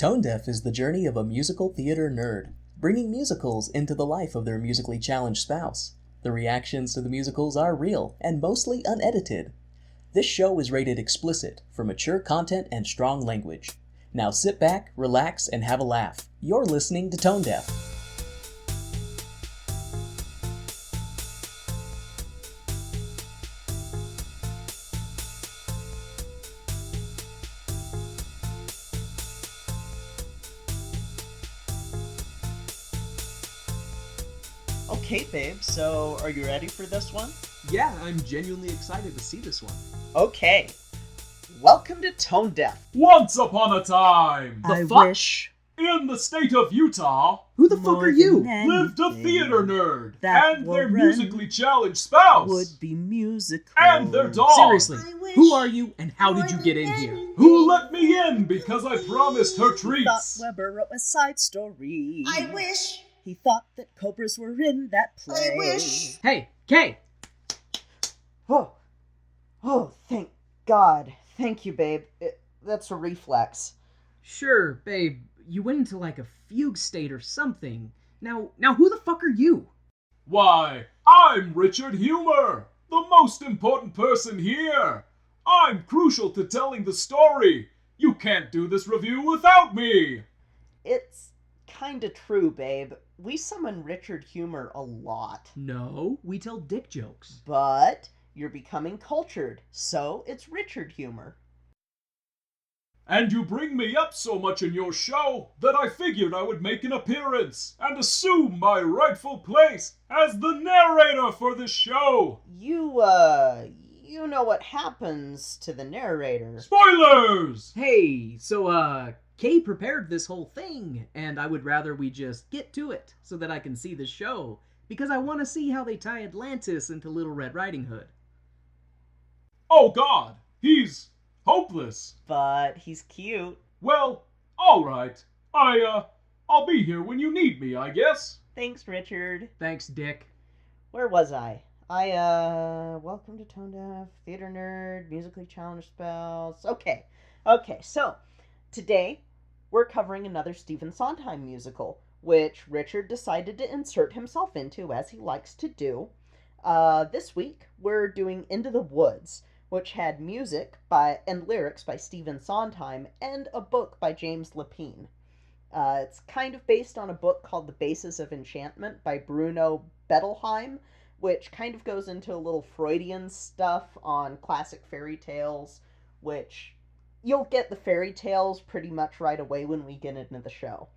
Tone Deaf is the journey of a musical theater nerd, bringing musicals into the life of their musically challenged spouse. The reactions to the musicals are real and mostly unedited. This show is rated explicit for mature content and strong language. Now sit back, relax, and have a laugh. You're listening to Tone Deaf. Okay, babe, so are you ready for this one? Yeah, I'm genuinely excited to see this one. Okay. Welcome to Tone Deaf. Once upon a time, The fuck? wish in the state of Utah, Who the fuck are you? lived a theater nerd that and their Warren musically challenged spouse would be musical. and their dog. Seriously, who are you and how did you get in here? Who let me in because I promised her Thought treats. Weber wrote a side story. I wish. He thought that cobras were in that play. I wish. Hey, Kay! Oh, thank God. Thank you, babe. That's a reflex. Sure, babe, you went into like a fugue state or something. Now who the fuck are you? Why, I'm Richard Humor, the most important person here. I'm crucial to telling the story. You can't do this review without me. It's kinda true, babe. We summon Richard Humor a lot. No, we tell dick jokes. But you're becoming cultured, so it's Richard Humor. And you bring me up so much in your show that I figured I would make an appearance and assume my rightful place as the narrator for this show. You know what happens to the narrator. Spoilers! Hey, so Kay prepared this whole thing, and I would rather we just get to it so that I can see the show, because I want to see how they tie Atlantis into Little Red Riding Hood. Oh God, he's hopeless. But he's cute. Well, alright. I'll be here when you need me, I guess. Thanks, Richard. Thanks, Dick. Where was I? Welcome to Tone Deaf, Theater Nerd, Musically Challenged Spouse. Okay, so today we're covering another Stephen Sondheim musical, which Richard decided to insert himself into, as he likes to do. This week we're doing Into the Woods, which had music and lyrics by Stephen Sondheim and a book by James Lapine. It's kind of based on a book called The Basis of Enchantment by Bruno Bettelheim, which kind of goes into a little Freudian stuff on classic fairy tales, which you'll get the fairy tales pretty much right away when we get into the show.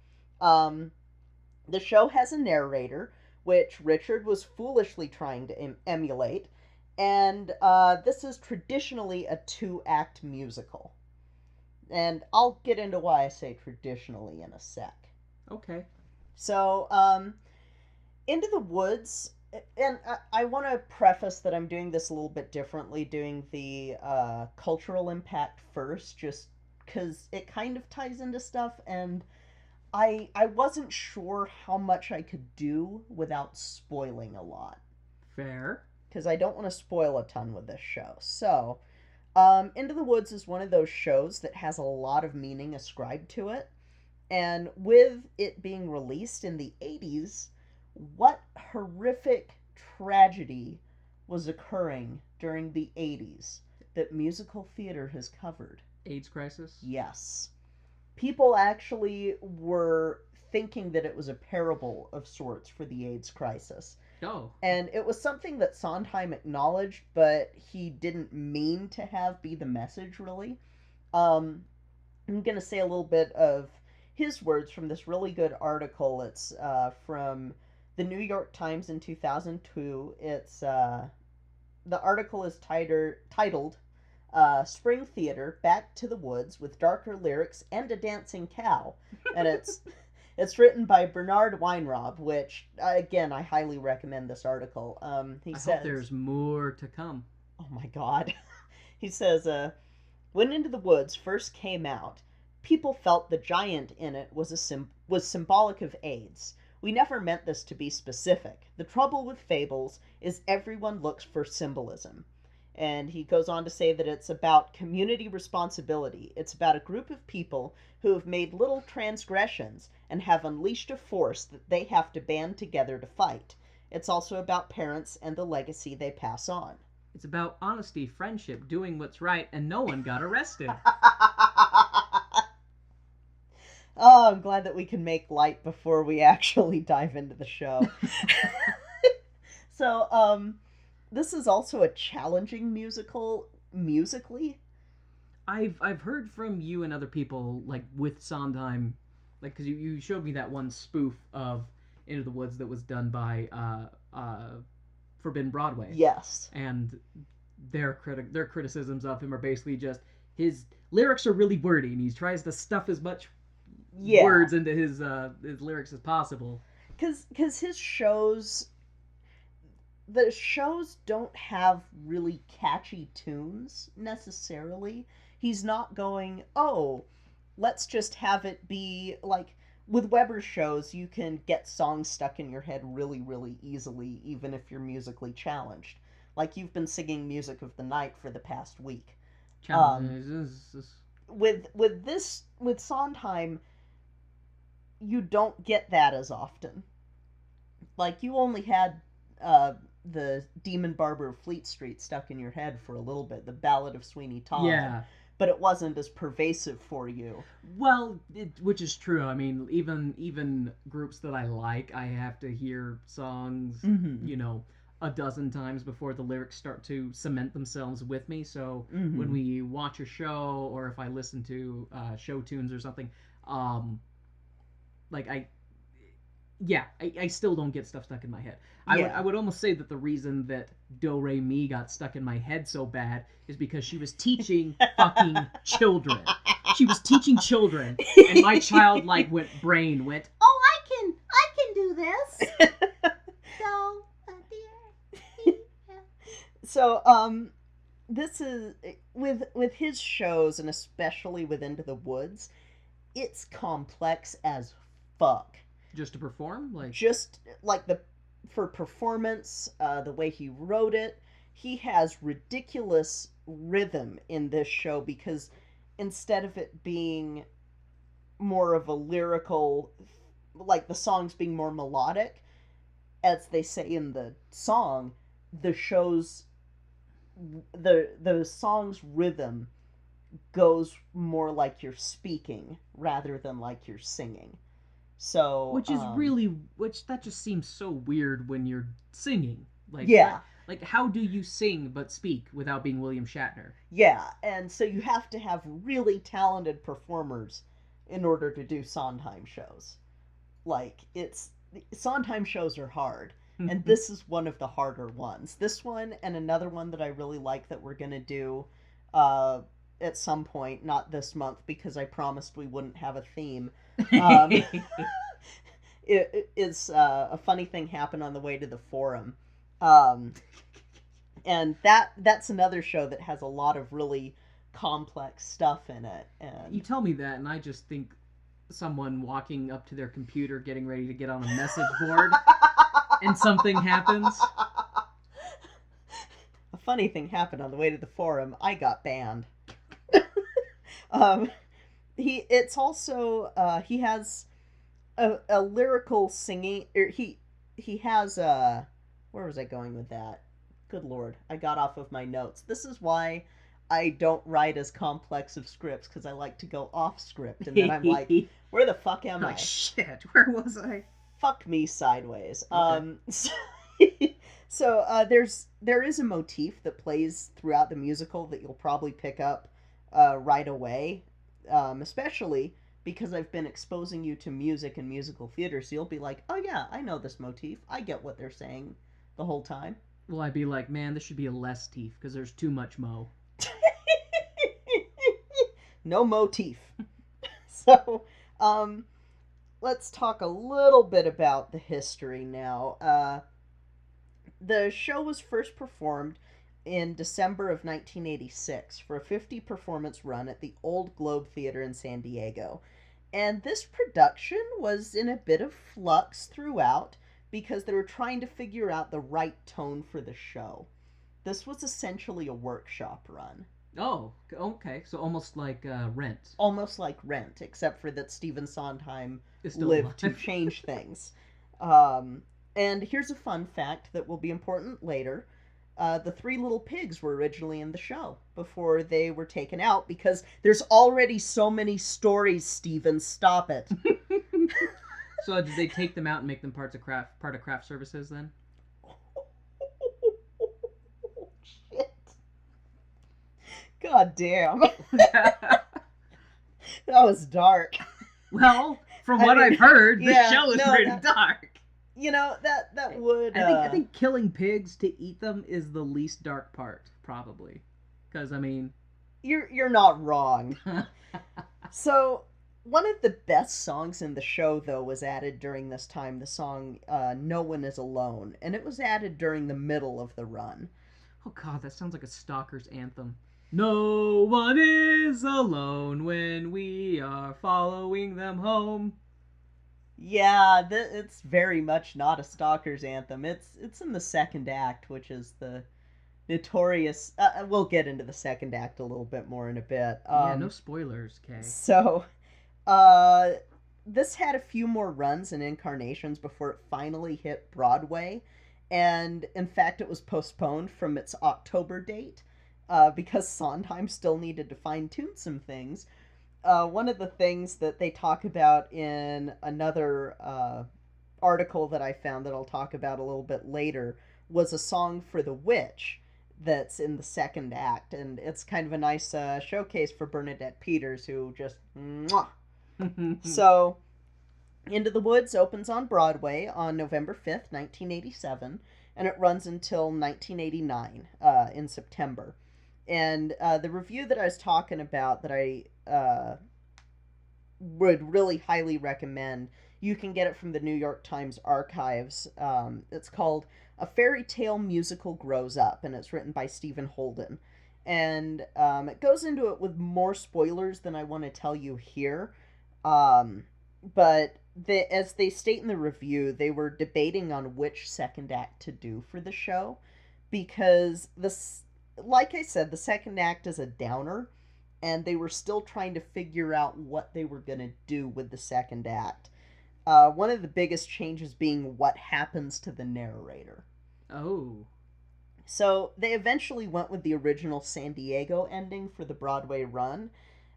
The show has a narrator, which Richard was foolishly trying to emulate, and this is traditionally a 2-act musical. And I'll get into why I say traditionally in a sec. Okay. So, Into the Woods, and I want to preface that I'm doing this a little bit differently, doing the cultural impact first, just because it kind of ties into stuff, and I wasn't sure how much I could do without spoiling a lot. Fair. Because I don't want to spoil a ton with this show. So, Into the Woods is one of those shows that has a lot of meaning ascribed to it. And with it being released in the 80s, what horrific tragedy was occurring during the 80s that musical theater has covered? AIDS crisis? Yes. People actually were thinking that it was a parable of sorts for the AIDS crisis. Oh. And it was something that Sondheim acknowledged, but he didn't mean to have be the message, really. I'm going to say a little bit of his words from this really good article. It's from the New York Times in 2002. It's the article is titled Spring Theater, Back to the Woods with Darker Lyrics and a Dancing Cow. And it's written by Bernard Weinrob, which, again, I highly recommend this article. He says, hope there's more to come. Oh my God. He says, when Into the Woods first came out, people felt the giant in it was symbolic of AIDS. We never meant this to be specific. The trouble with fables is everyone looks for symbolism. And he goes on to say that it's about community responsibility. It's about a group of people who have made little transgressions and have unleashed a force that they have to band together to fight. It's also about parents and the legacy they pass on. It's about honesty, friendship, doing what's right, and no one got arrested. Oh, I'm glad that we can make light before we actually dive into the show. So, this is also a challenging musical, musically. I've heard from you and other people, like, with Sondheim, like, because you showed me that one spoof of Into the Woods that was done by Forbidden Broadway. Yes. And their criticisms of him are basically just, his lyrics are really wordy, and he tries to stuff as much words into his lyrics as possible. Because his shows... The shows don't have really catchy tunes, necessarily. He's not going, oh, let's just have it be, like, with Weber's shows, you can get songs stuck in your head really, really easily, even if you're musically challenged. Like, you've been singing Music of the Night for the past week. With Sondheim, you don't get that as often. Like, you only had the Demon Barber of Fleet Street stuck in your head for a little bit, the Ballad of Sweeney Todd. Yeah. But it wasn't as pervasive for you. Well, which is true. I mean, even groups that I like, I have to hear songs, you know, a dozen times before the lyrics start to cement themselves with me. So when we watch a show, or if I listen to show tunes or something, like I still don't get stuff stuck in my head. I would almost say that the reason that Do Re Mi got stuck in my head so bad is because she was teaching fucking children. She was teaching children, and my childlike brain went, oh, I can do this. So, dear. So, this is with his shows, and especially with Into the Woods, it's complex as fuck. Just to perform? Just like for performance, the way he wrote it, he has ridiculous rhythm in this show, because instead of it being more of a lyrical, like the songs being more melodic, as they say in the song, the song's rhythm goes more like you're speaking rather than like you're singing. So, which that just seems so weird when you're singing. Like, how do you sing but speak without being William Shatner? Yeah, and so you have to have really talented performers in order to do Sondheim shows. Like, Sondheim shows are hard, and this is one of the harder ones. This one and another one that I really like that we're gonna do at some point, not this month because I promised we wouldn't have a theme. It's a funny thing happened on the way to the forum, and that's another show that has a lot of really complex stuff in it. And you tell me that, and I just think someone walking up to their computer, getting ready to get on a message board, and something happens. A funny thing happened on the way to the forum. I got banned. He has a lyrical singing, or he has where was I going with that? Good Lord, I got off of my notes. This is why I don't write as complex of scripts, because I like to go off script, and then I'm like, where the fuck am I? Shit, where was I? Fuck me sideways. Okay. So there is a motif that plays throughout the musical that you'll probably pick up right away, especially because I've been exposing you to music and musical theater, so you'll be like, oh yeah, I know this motif. I get what they're saying the whole time. Well, I'd be like, man, this should be a less teeth, because there's too much mo. No motif. So, let's talk a little bit about the history now. The show was first performed in December of 1986 for a 50-performance run at the Old Globe Theater in San Diego. And this production was in a bit of flux throughout, because they were trying to figure out the right tone for the show. This was essentially a workshop run. Oh, okay. So almost like Rent. Almost like Rent, except for that Stephen Sondheim Is still lived to alive. change things. And here's a fun fact that will be important later. The Three Little Pigs were originally in the show before they were taken out because there's already so many stories, Stephen. Stop it. So did they take them out and make them part of craft services then? Shit. God damn. That was dark. Well, from what I've heard, the yeah, show is no, pretty dark. You know, that would... I think killing pigs to eat them is the least dark part, probably. Because, I mean... You're not wrong. So, one of the best songs in the show, though, was added during this time. The song, No One Is Alone. And it was added during the middle of the run. Oh, God, that sounds like a stalker's anthem. No one is alone when we are following them home. Yeah, it's very much not a stalker's anthem. It's in the second act, which is the notorious... we'll get into the second act a little bit more in a bit. Yeah, no spoilers, Kay. So, this had a few more runs and incarnations before it finally hit Broadway. And, in fact, it was postponed from its October date because Sondheim still needed to fine-tune some things. One of the things that they talk about in another article that I found that I'll talk about a little bit later was a song for the witch that's in the second act. And it's kind of a nice showcase for Bernadette Peters, who just... Mwah! So, Into the Woods opens on Broadway on November 5th, 1987, and it runs until 1989 in September. And the review that I was talking about that I would really highly recommend, you can get it from the New York Times archives. It's called A Fairy Tale Musical Grows Up, and it's written by Stephen Holden. And it goes into it with more spoilers than I want to tell you here. But as they state in the review, they were debating on which second act to do for the show, because like I said, the second act is a downer, and they were still trying to figure out what they were going to do with the second act. One of the biggest changes being what happens to the narrator. Oh. So they eventually went with the original San Diego ending for the Broadway run,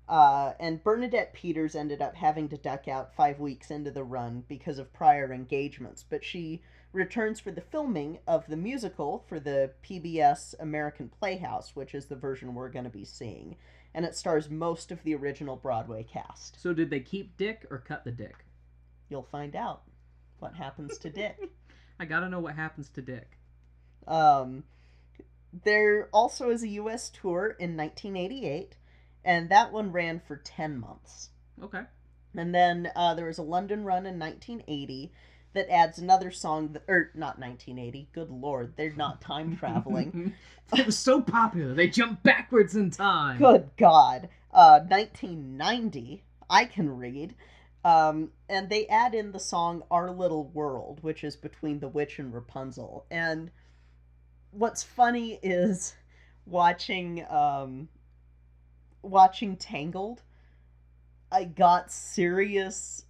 and Bernadette Peters ended up having to duck out 5 weeks into the run because of prior engagements, but she returns for the filming of the musical for the PBS American Playhouse, which is the version we're going to be seeing, and it stars most of the original Broadway cast. So did they keep Dick or cut the Dick? You'll find out what happens to Dick. I gotta know what happens to Dick. There also is a U.S. tour in 1988, and that one ran for 10 months. Okay. And then there was a London run in 1980 that adds another song, not 1980, good lord, they're not time traveling. It was so popular, they jumped backwards in time. Good God. 1990, I can read. And they add in the song Our Little World, which is between the witch and Rapunzel. And what's funny is watching Tangled, I got serious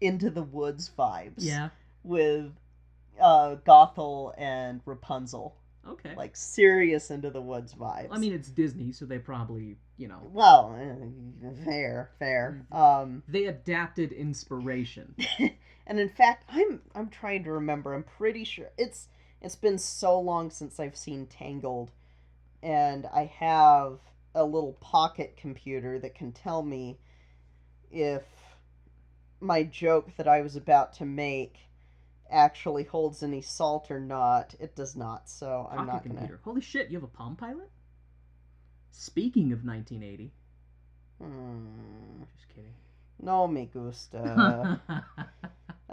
Into the Woods vibes. Yeah. With Gothel and Rapunzel. Okay. Like serious Into the Woods vibes. I mean, it's Disney, so they probably, Well, fair. They adapted inspiration. And in fact, I'm trying to remember. I'm pretty sure it's been so long since I've seen Tangled, and I have a little pocket computer that can tell me if my joke that I was about to make actually holds any salt or not. It does not, so I'm not gonna... Computer. Holy shit, you have a Palm Pilot? Speaking of 1980. Just kidding. No me gusta.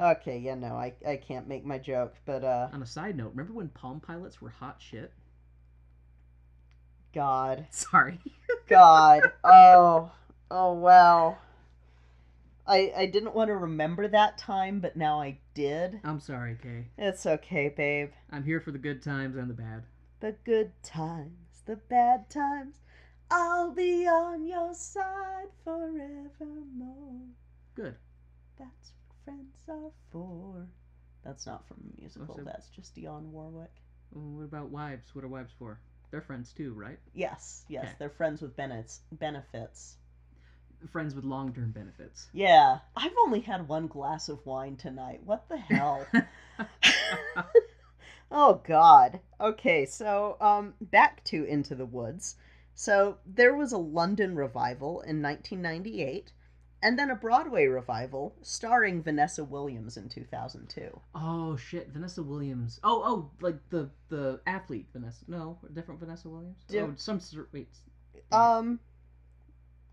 Okay, yeah, no, I can't make my joke, but On a side note, remember when Palm Pilots were hot shit? God. Sorry. God. Oh wow. I didn't want to remember that time, but now I did. I'm sorry, Kay. It's okay, babe. I'm here for the good times and the bad. The good times, the bad times, I'll be on your side forevermore. Good. That's what friends are for. That's not from a musical. That's just Dionne Warwick. What about wives? What are wives for? They're friends too, right? Yes. Okay. They're friends with benefits. Friends with long-term benefits. Yeah. I've only had one glass of wine tonight. What the hell? Oh, God. Okay, so, back to Into the Woods. So, there was a London revival in 1998, and then a Broadway revival starring Vanessa Williams in 2002. Oh, shit. Vanessa Williams. Oh, like the athlete Vanessa. No, different Vanessa Williams? Some sort... Wait.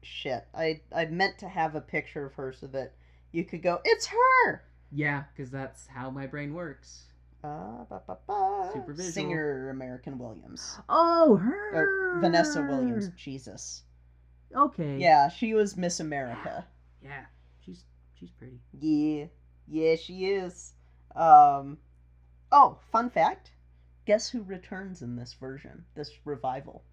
Shit. I meant to have a picture of her so that you could go, it's her! Yeah, because that's how my brain works. Super visual. Singer American Williams. Oh, her! Or Vanessa Williams. Jesus. Okay. Yeah, she was Miss America. Yeah, she's pretty. Yeah, she is. Oh, fun fact. Guess who returns in this version, this revival?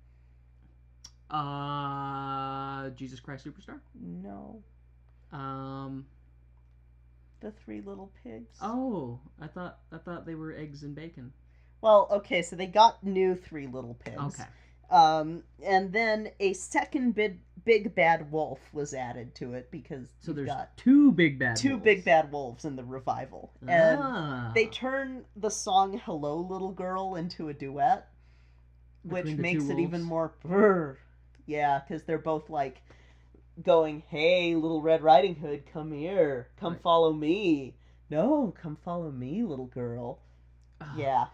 Jesus Christ Superstar? No. The Three Little Pigs. Oh, I thought they were eggs and bacon. Well, okay, so they got new Three Little Pigs. Okay. And then a second big bad wolf was added to it because so there's got two big bad wolves in the revival. And they turn the song Hello Little Girl into a duet, which makes it even more brr. Yeah, because they're both like going, hey, Little Red Riding Hood, come here. Come follow me. No, come follow me, little girl. Yeah.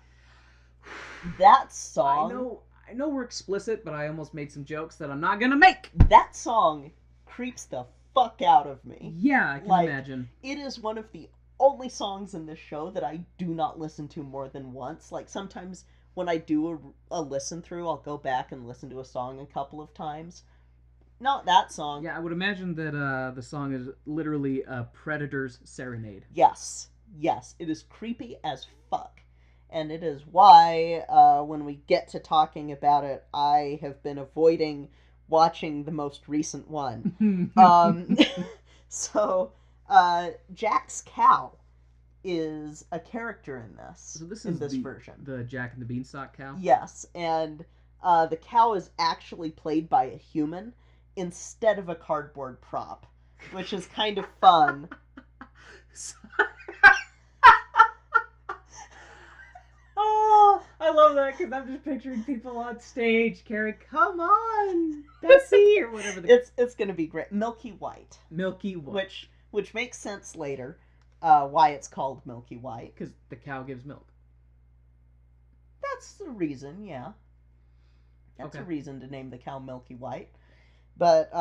That song... I know we're explicit, but I almost made some jokes that I'm not gonna make. That song creeps the fuck out of me. Yeah, I can imagine. It is one of the only songs in this show that I do not listen to more than once. Like, sometimes when I do a listen through, I'll go back and listen to a song a couple of times. Not that song. Yeah, I would imagine that the song is literally a predator's serenade. Yes. It is creepy as fuck. And it is why, when we get to talking about it, I have been avoiding watching the most recent one. So, Jack's cow is a character in this. So this is this version. The Jack and the Beanstalk cow? Yes, and the cow is actually played by a human instead of a cardboard prop, which is kind of fun. Oh, I love that because I'm just picturing people on stage carrying, come on, Bessie, or whatever. It's going to be great. Milky White. Milky White. Which makes sense later, why it's called Milky White. Because the cow gives milk. That's the reason, yeah. That's okay. A reason to name the cow Milky White. But,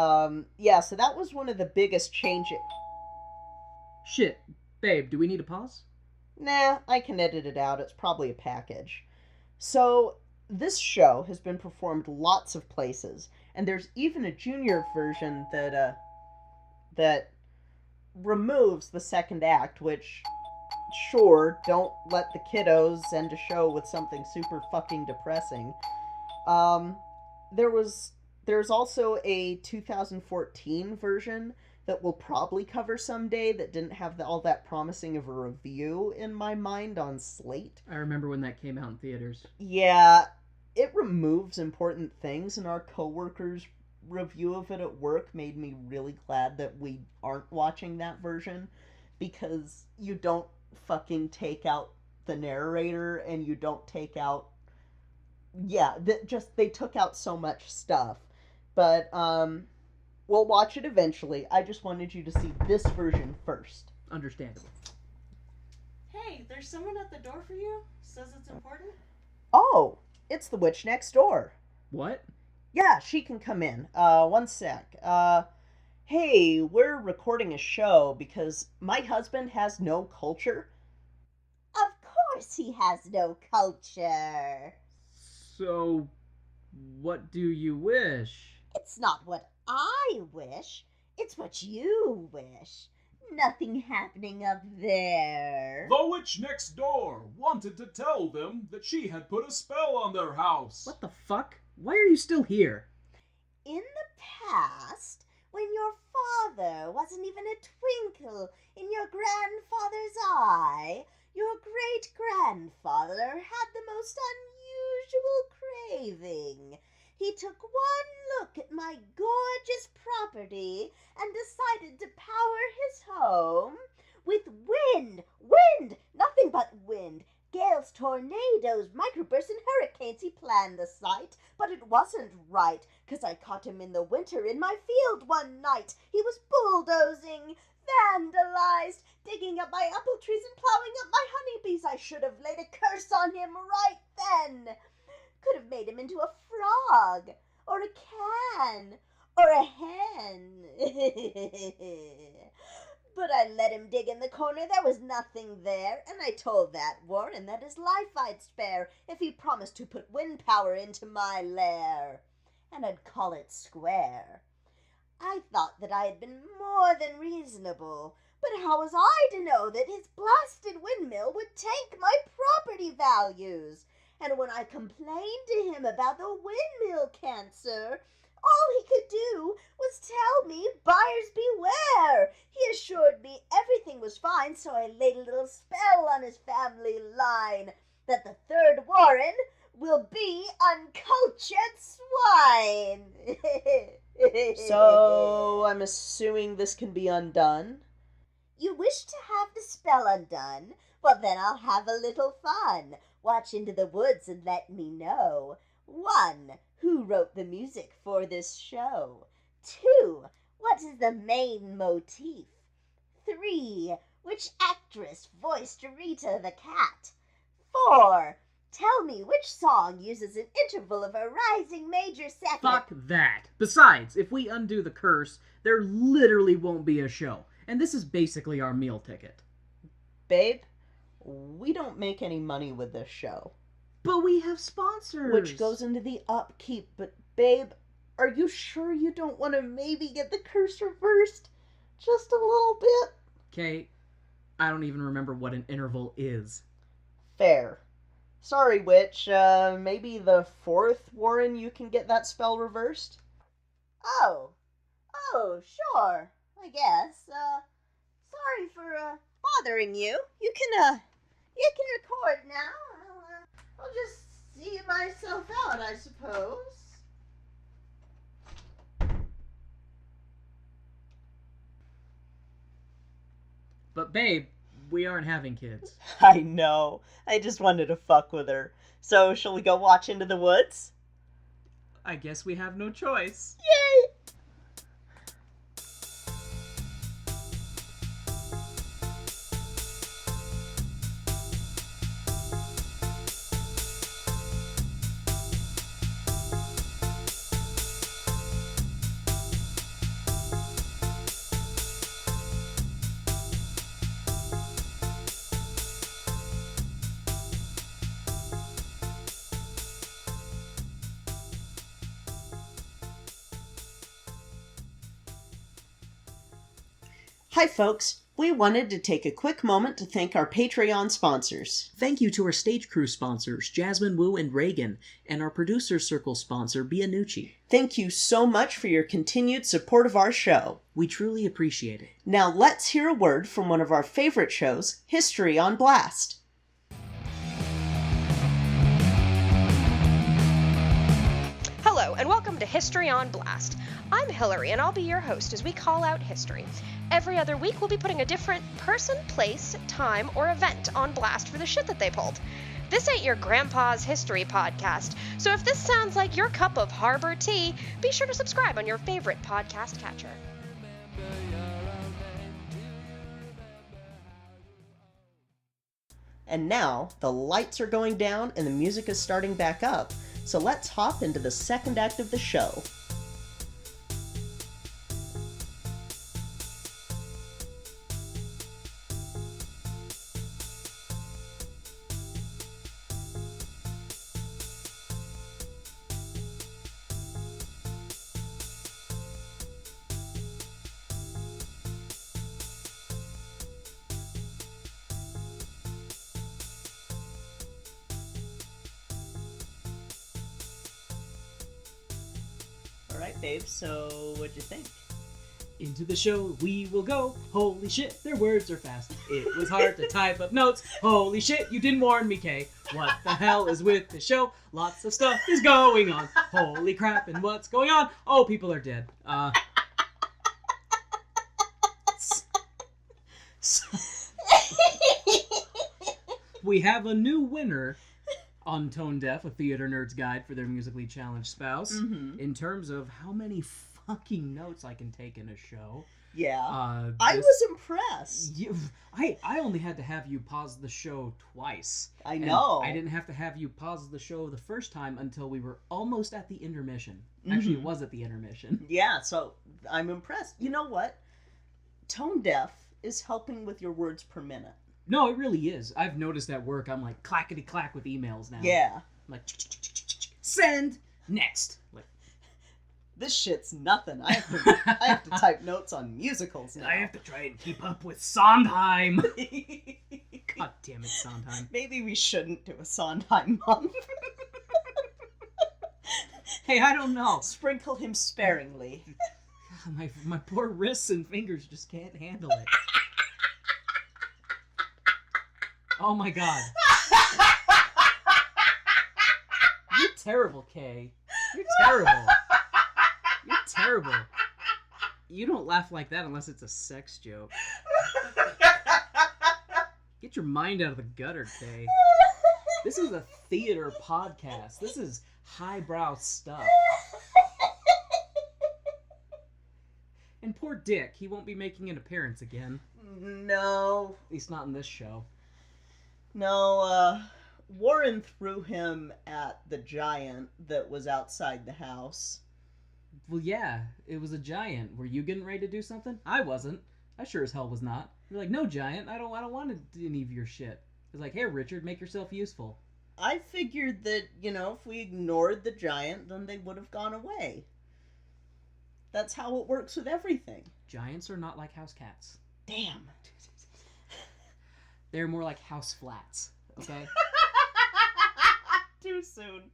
yeah, so that was one of the biggest changes. Shit. Babe, do we need a pause? Nah, I can edit it out. It's probably a package. So, this show has been performed lots of places, and there's even a junior version that removes the second act, which, sure, don't let the kiddos end a show with something super fucking depressing. There's also a 2014 version that we'll probably cover someday that didn't have all that promising of a review in my mind on Slate. I remember when that came out in theaters. Yeah, it removes important things, and our coworkers' review of it at work made me really glad that we aren't watching that version, because you don't fucking take out the narrator, and you don't take out... Yeah, they took out so much stuff. But, we'll watch it eventually. I just wanted you to see this version first. Understandable. Hey, there's someone at the door for you? Says it's important? Oh, it's the witch next door. What? Yeah, she can come in. One sec. Hey, we're recording a show because my husband has no culture. Of course he has no culture. So, what do you wish? It's not what I wish. It's what you wish. Nothing happening up there. The witch next door wanted to tell them that she had put a spell on their house. What the fuck? Why are you still here? In the past, when your father wasn't even a twinkle in your grandfather's eye, your great-grandfather had the most unusual craving. He took one look at my gorgeous property and decided to power his home with wind, nothing but wind. Gales, tornadoes, microbursts, and hurricanes. He planned the site, but it wasn't right, 'cause I caught him in the winter in my field one night. He was bulldozing, vandalized, digging up my apple trees and plowing up my honeybees. I should have laid a curse on him right then. Could have made him into a frog, or a can, or a hen. But I let him dig in the corner. There was nothing there, and I told that Warren that his life I'd spare if he promised to put wind power into my lair, and I'd call it square. I thought that I had been more than reasonable, but how was I to know that his blasted windmill would tank my property values? And when I complained to him about the windmill cancer, all he could do was tell me, buyers beware. He assured me everything was fine, so I laid a little spell on his family line that the third Warren will be uncultured swine. So, I'm assuming this can be undone? You wish to have the spell undone? Well, then I'll have a little fun. Watch into the woods and let me know. 1. Who wrote the music for this show? 2. What is the main motif? 3. Which actress voiced Rita the cat? 4. Tell me which song uses an interval of a rising major second. Fuck that. Besides, if we undo the curse, there literally won't be a show. And this is basically our meal ticket. Babe, we don't make any money with this show. But we have sponsors. Which goes into the upkeep. But babe, are you sure you don't want to maybe get the curse reversed? Just a little bit? Okay, I don't even remember what an interval is. Fair. Sorry, witch. Maybe the 4th Warren you can get that spell reversed? Oh, sure, I guess. Sorry for, bothering you. You can record now. I'll just see myself out, I suppose. But babe, we aren't having kids. I know. I just wanted to fuck with her. So, shall we go watch Into the Woods? I guess we have no choice. Yay! Hi folks, we wanted to take a quick moment to thank our Patreon sponsors. Thank you to our stage crew sponsors, Jasmine Wu and Reagan, and our producer circle sponsor, Bianucci. Thank you so much for your continued support of our show. We truly appreciate it. Now let's hear a word from one of our favorite shows, History on Blast. Hello, and welcome to History on Blast. I'm Hillary, and I'll be your host as we call out history. Every other week, we'll be putting a different person, place, time, or event on blast for the shit that they pulled. This ain't your grandpa's history podcast, so if this sounds like your cup of harbor tea, be sure to subscribe on your favorite podcast catcher. And now, the lights are going down and the music is starting back up, so let's hop into the second act of the show. babe. So, what'd you think? Into the show we will go. Holy shit, their words are fast. It was hard to type up notes. Holy shit, you didn't warn me, Kay. What the hell is with the show? Lots of stuff is going on. Holy crap, and what's going on? Oh, people are dead. We have a new winner on Tone Deaf, a theater nerd's guide for their musically challenged spouse, in terms of how many fucking notes I can take in a show. Yeah. I was impressed. I only had to have you pause the show twice. I know. I didn't have to have you pause the show the first time until we were almost at the intermission. Actually, it was at the intermission. Yeah, so I'm impressed. You know what? Tone Deaf is helping with your words per minute. No, it really is. I've noticed at work, I'm like clackety-clack with emails now. Yeah. I'm like, send, next. Like, this shit's nothing. I have to type notes on musicals now. I have to try and keep up with Sondheim. God damn it, Sondheim. Maybe we shouldn't do a Sondheim month. Hey, I don't know. Sprinkle him sparingly. My poor wrists and fingers just can't handle it. Oh my god. You're terrible, Kay. You're terrible. You're terrible. You don't laugh like that unless it's a sex joke. Get your mind out of the gutter, Kay. This is a theater podcast. This is highbrow stuff. And poor Dick, he won't be making an appearance again. No. At least not in this show. No, Warren threw him at the giant that was outside the house. Well, yeah, it was a giant. Were you getting ready to do something? I wasn't. I sure as hell was not. You're like, no, giant, I don't want any of your shit. It's like, hey, Richard, make yourself useful. I figured that, if we ignored the giant, then they would have gone away. That's how it works with everything. Giants are not like house cats. Damn. They're more like house flats, okay? Too soon.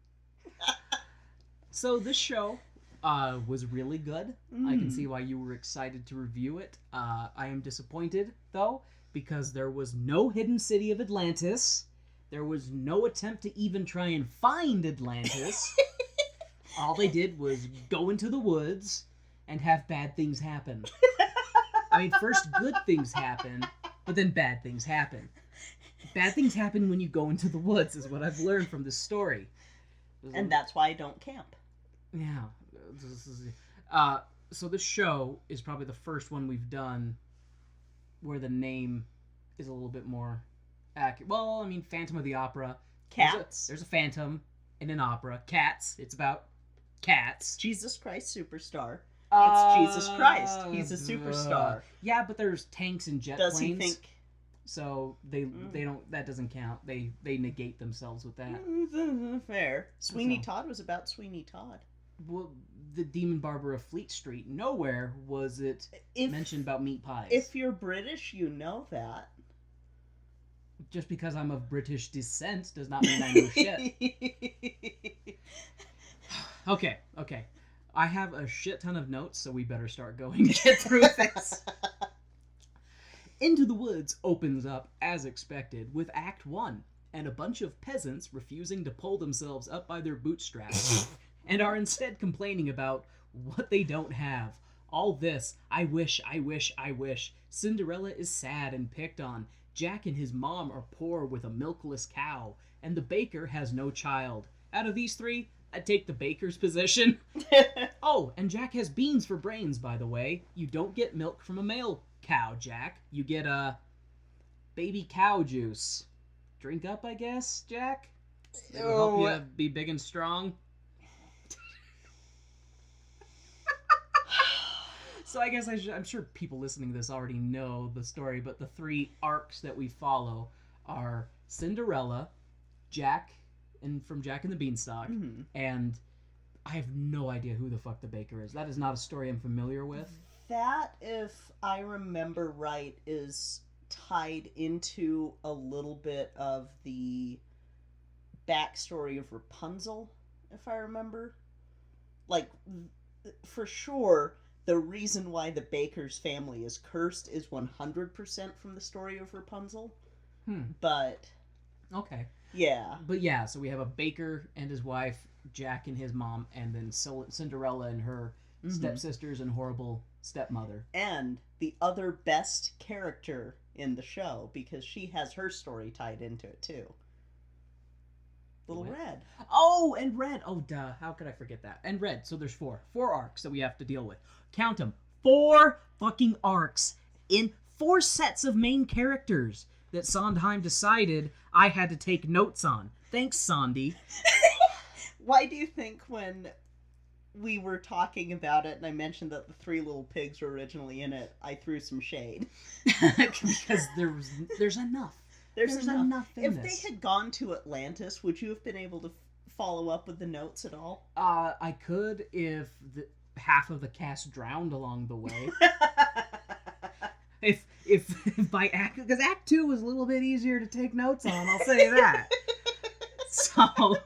So this show was really good. I can see why you were excited to review it. I am disappointed, though, because there was no hidden city of Atlantis. There was no attempt to even try and find Atlantis. All they did was go into the woods and have bad things happen. I mean, first good things happen, but then bad things happen. Bad things happen when you go into the woods, is what I've learned from this story. And that's why I don't camp. Yeah. So this show is probably the first one we've done where the name is a little bit more accurate. Well, I mean, Phantom of the Opera. Cats. There's a phantom in an opera. Cats. It's about cats. Jesus Christ Superstar. It's Jesus Christ. He's a superstar. Yeah, but there's tanks and jet Does planes. he think? So they don't. That doesn't count. They negate themselves with that. Fair. Sweeney Todd was about Sweeney Todd. Well, the Demon Barber of Fleet Street. Nowhere was it mentioned about meat pies. If you're British, you know that. Just because I'm of British descent does not mean I know shit. Okay. I have a shit ton of notes, so we better start going to get through this. Into the Woods opens up, as expected, with Act 1, and a bunch of peasants refusing to pull themselves up by their bootstraps, and are instead complaining about what they don't have. All this, I wish. Cinderella is sad and picked on. Jack and his mom are poor with a milkless cow, and the baker has no child. Out of these three, I'd take the baker's position. Oh, and Jack has beans for brains, by the way. You don't get milk from a male cow, Jack. You get baby cow juice. Drink up, I guess, Jack? It'll help you be big and strong. So I guess I'm sure people listening to this already know the story, but the three arcs that we follow are Cinderella, Jack, and from Jack and the Beanstalk, and I have no idea who the fuck the baker is. That is not a story I'm familiar with. That, if I remember right, is tied into a little bit of the backstory of Rapunzel, if I remember. Like, for sure, the reason why the baker's family is cursed is 100% from the story of Rapunzel. But Okay. yeah. But yeah, so we have a baker and his wife, Jack and his mom, and then Cinderella and her stepsisters and horrible stepmother. And the other best character in the show, because she has her story tied into it too. Little Red. Oh, and Red. Oh, duh. How could I forget that? And Red. So there's four arcs that we have to deal with. Count them. 4 fucking arcs in 4 sets of main characters that Sondheim decided I had to take notes on. Thanks, Sondi. Why do you think when we were talking about it and I mentioned that the 3 little pigs were originally in it, I threw some shade? Because there's enough. There's enough in if this. they had gone to Atlantis, would you have been able to follow up with the notes at all? I could if half of the cast drowned along the way. if by act, because Act 2 was a little bit easier to take notes on, I'll say that. So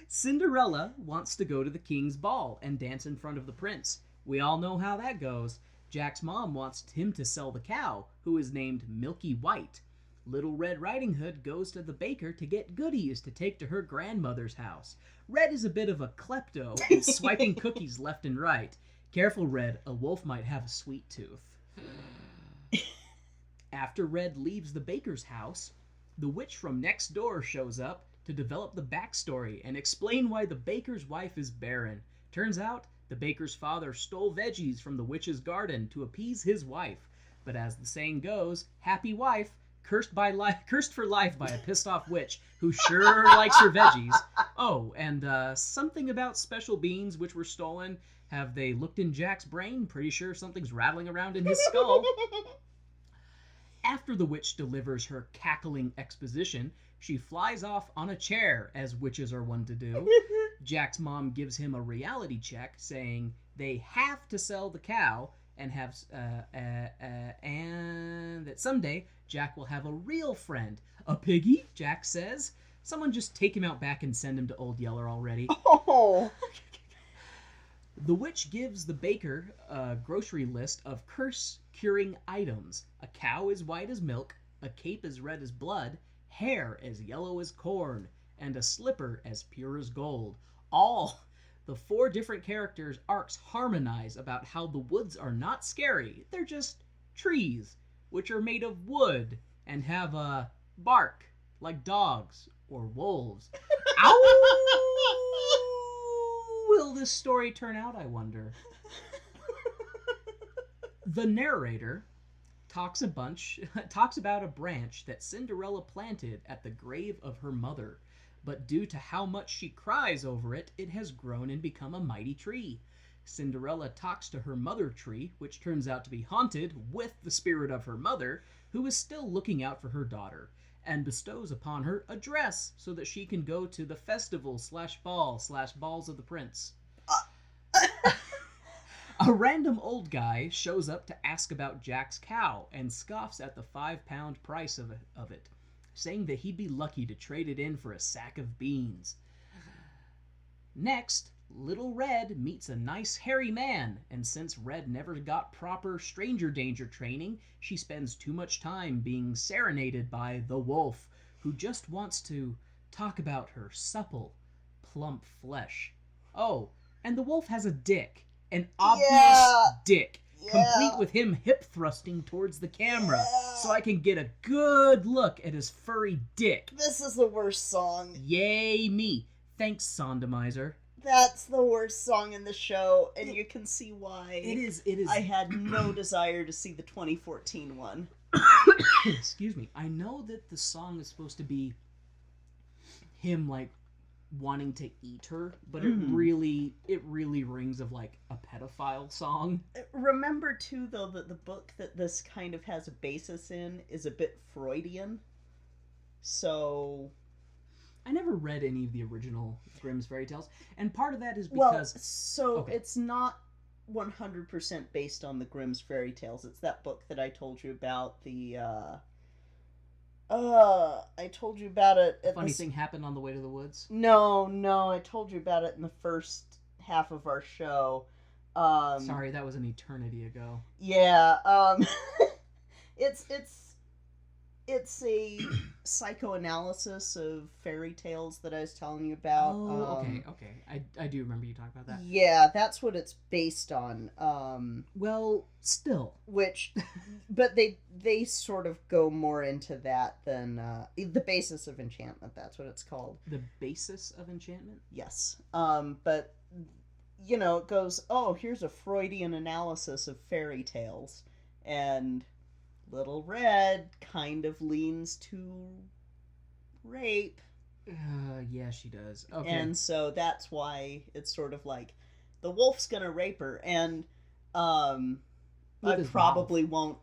Cinderella wants to go to the king's ball and dance in front of the prince. We all know how that goes. Jack's mom wants him to sell the cow, who is named Milky White. Little Red Riding Hood goes to the baker to get goodies to take to her grandmother's house. Red is a bit of a klepto and swiping cookies left and right. Careful, Red, a wolf might have a sweet tooth. After Red leaves the baker's house, the witch from next door shows up to develop the backstory and explain why the baker's wife is barren. Turns out, the baker's father stole veggies from the witch's garden to appease his wife. But as the saying goes, happy wife, cursed for life by a pissed-off witch who sure likes her veggies. Oh, and something about special beans which were stolen. Have they looked in Jack's brain? Pretty sure something's rattling around in his skull. After the witch delivers her cackling exposition, she flies off on a chair, as witches are wont to do. Jack's mom gives him a reality check, saying they have to sell the cow and and that someday Jack will have a real friend. A piggy, Jack says. Someone just take him out back and send him to Old Yeller already. Oh. The witch gives the baker a grocery list of curse-curing items. A cow as white as milk, a cape as red as blood, hair as yellow as corn, and a slipper as pure as gold. All the 4 different characters' arcs harmonize about how the woods are not scary. They're just trees, which are made of wood and have a bark like dogs or wolves. Ow! Will this story turn out, I wonder? The narrator talks about a branch that Cinderella planted at the grave of her mother, but due to how much she cries over it, it has grown and become a mighty tree. Cinderella talks to her mother tree, which turns out to be haunted with the spirit of her mother, who is still looking out for her daughter, and bestows upon her a dress so that she can go to the festival/ball/balls of the prince. A random old guy shows up to ask about Jack's cow and scoffs at the 5-pound price of it, saying that he'd be lucky to trade it in for a sack of beans. Next, Little Red meets a nice hairy man, and since Red never got proper stranger danger training, she spends too much time being serenaded by the wolf, who just wants to talk about her supple, plump flesh. Oh, and the wolf has a dick. An obvious dick, complete with him hip thrusting towards the camera, so I can get a good look at his furry dick. This is the worst song. Yay me. Thanks, Sondomizer. That's the worst song in the show, and you can see why. It is. I had no desire to see the 2014 one. Excuse me. I know that the song is supposed to be him, like, wanting to eat her, but it really rings of like a pedophile song. Remember too, though, that the book that this kind of has a basis in is a bit Freudian. So I never read any of the original Grimm's fairy tales, and part of that is because it's not 100% based on the Grimm's fairy tales. It's that book that I told you about, I told you about it. Funny thing happened on the way to the woods? No, I told you about it in the first half of our show. Sorry, that was an eternity ago. Yeah, it's a psychoanalysis of fairy tales that I was telling you about. Oh, okay. I do remember you talking about that. Yeah, that's what it's based on. Well, still. But they sort of go more into that than the basis of enchantment. That's what it's called. The basis of enchantment? Yes. But it goes, oh, here's a Freudian analysis of fairy tales, and Little Red kind of leans to rape. Yeah, she does. Okay. And so that's why it's sort of like the wolf's gonna rape her, and I probably won't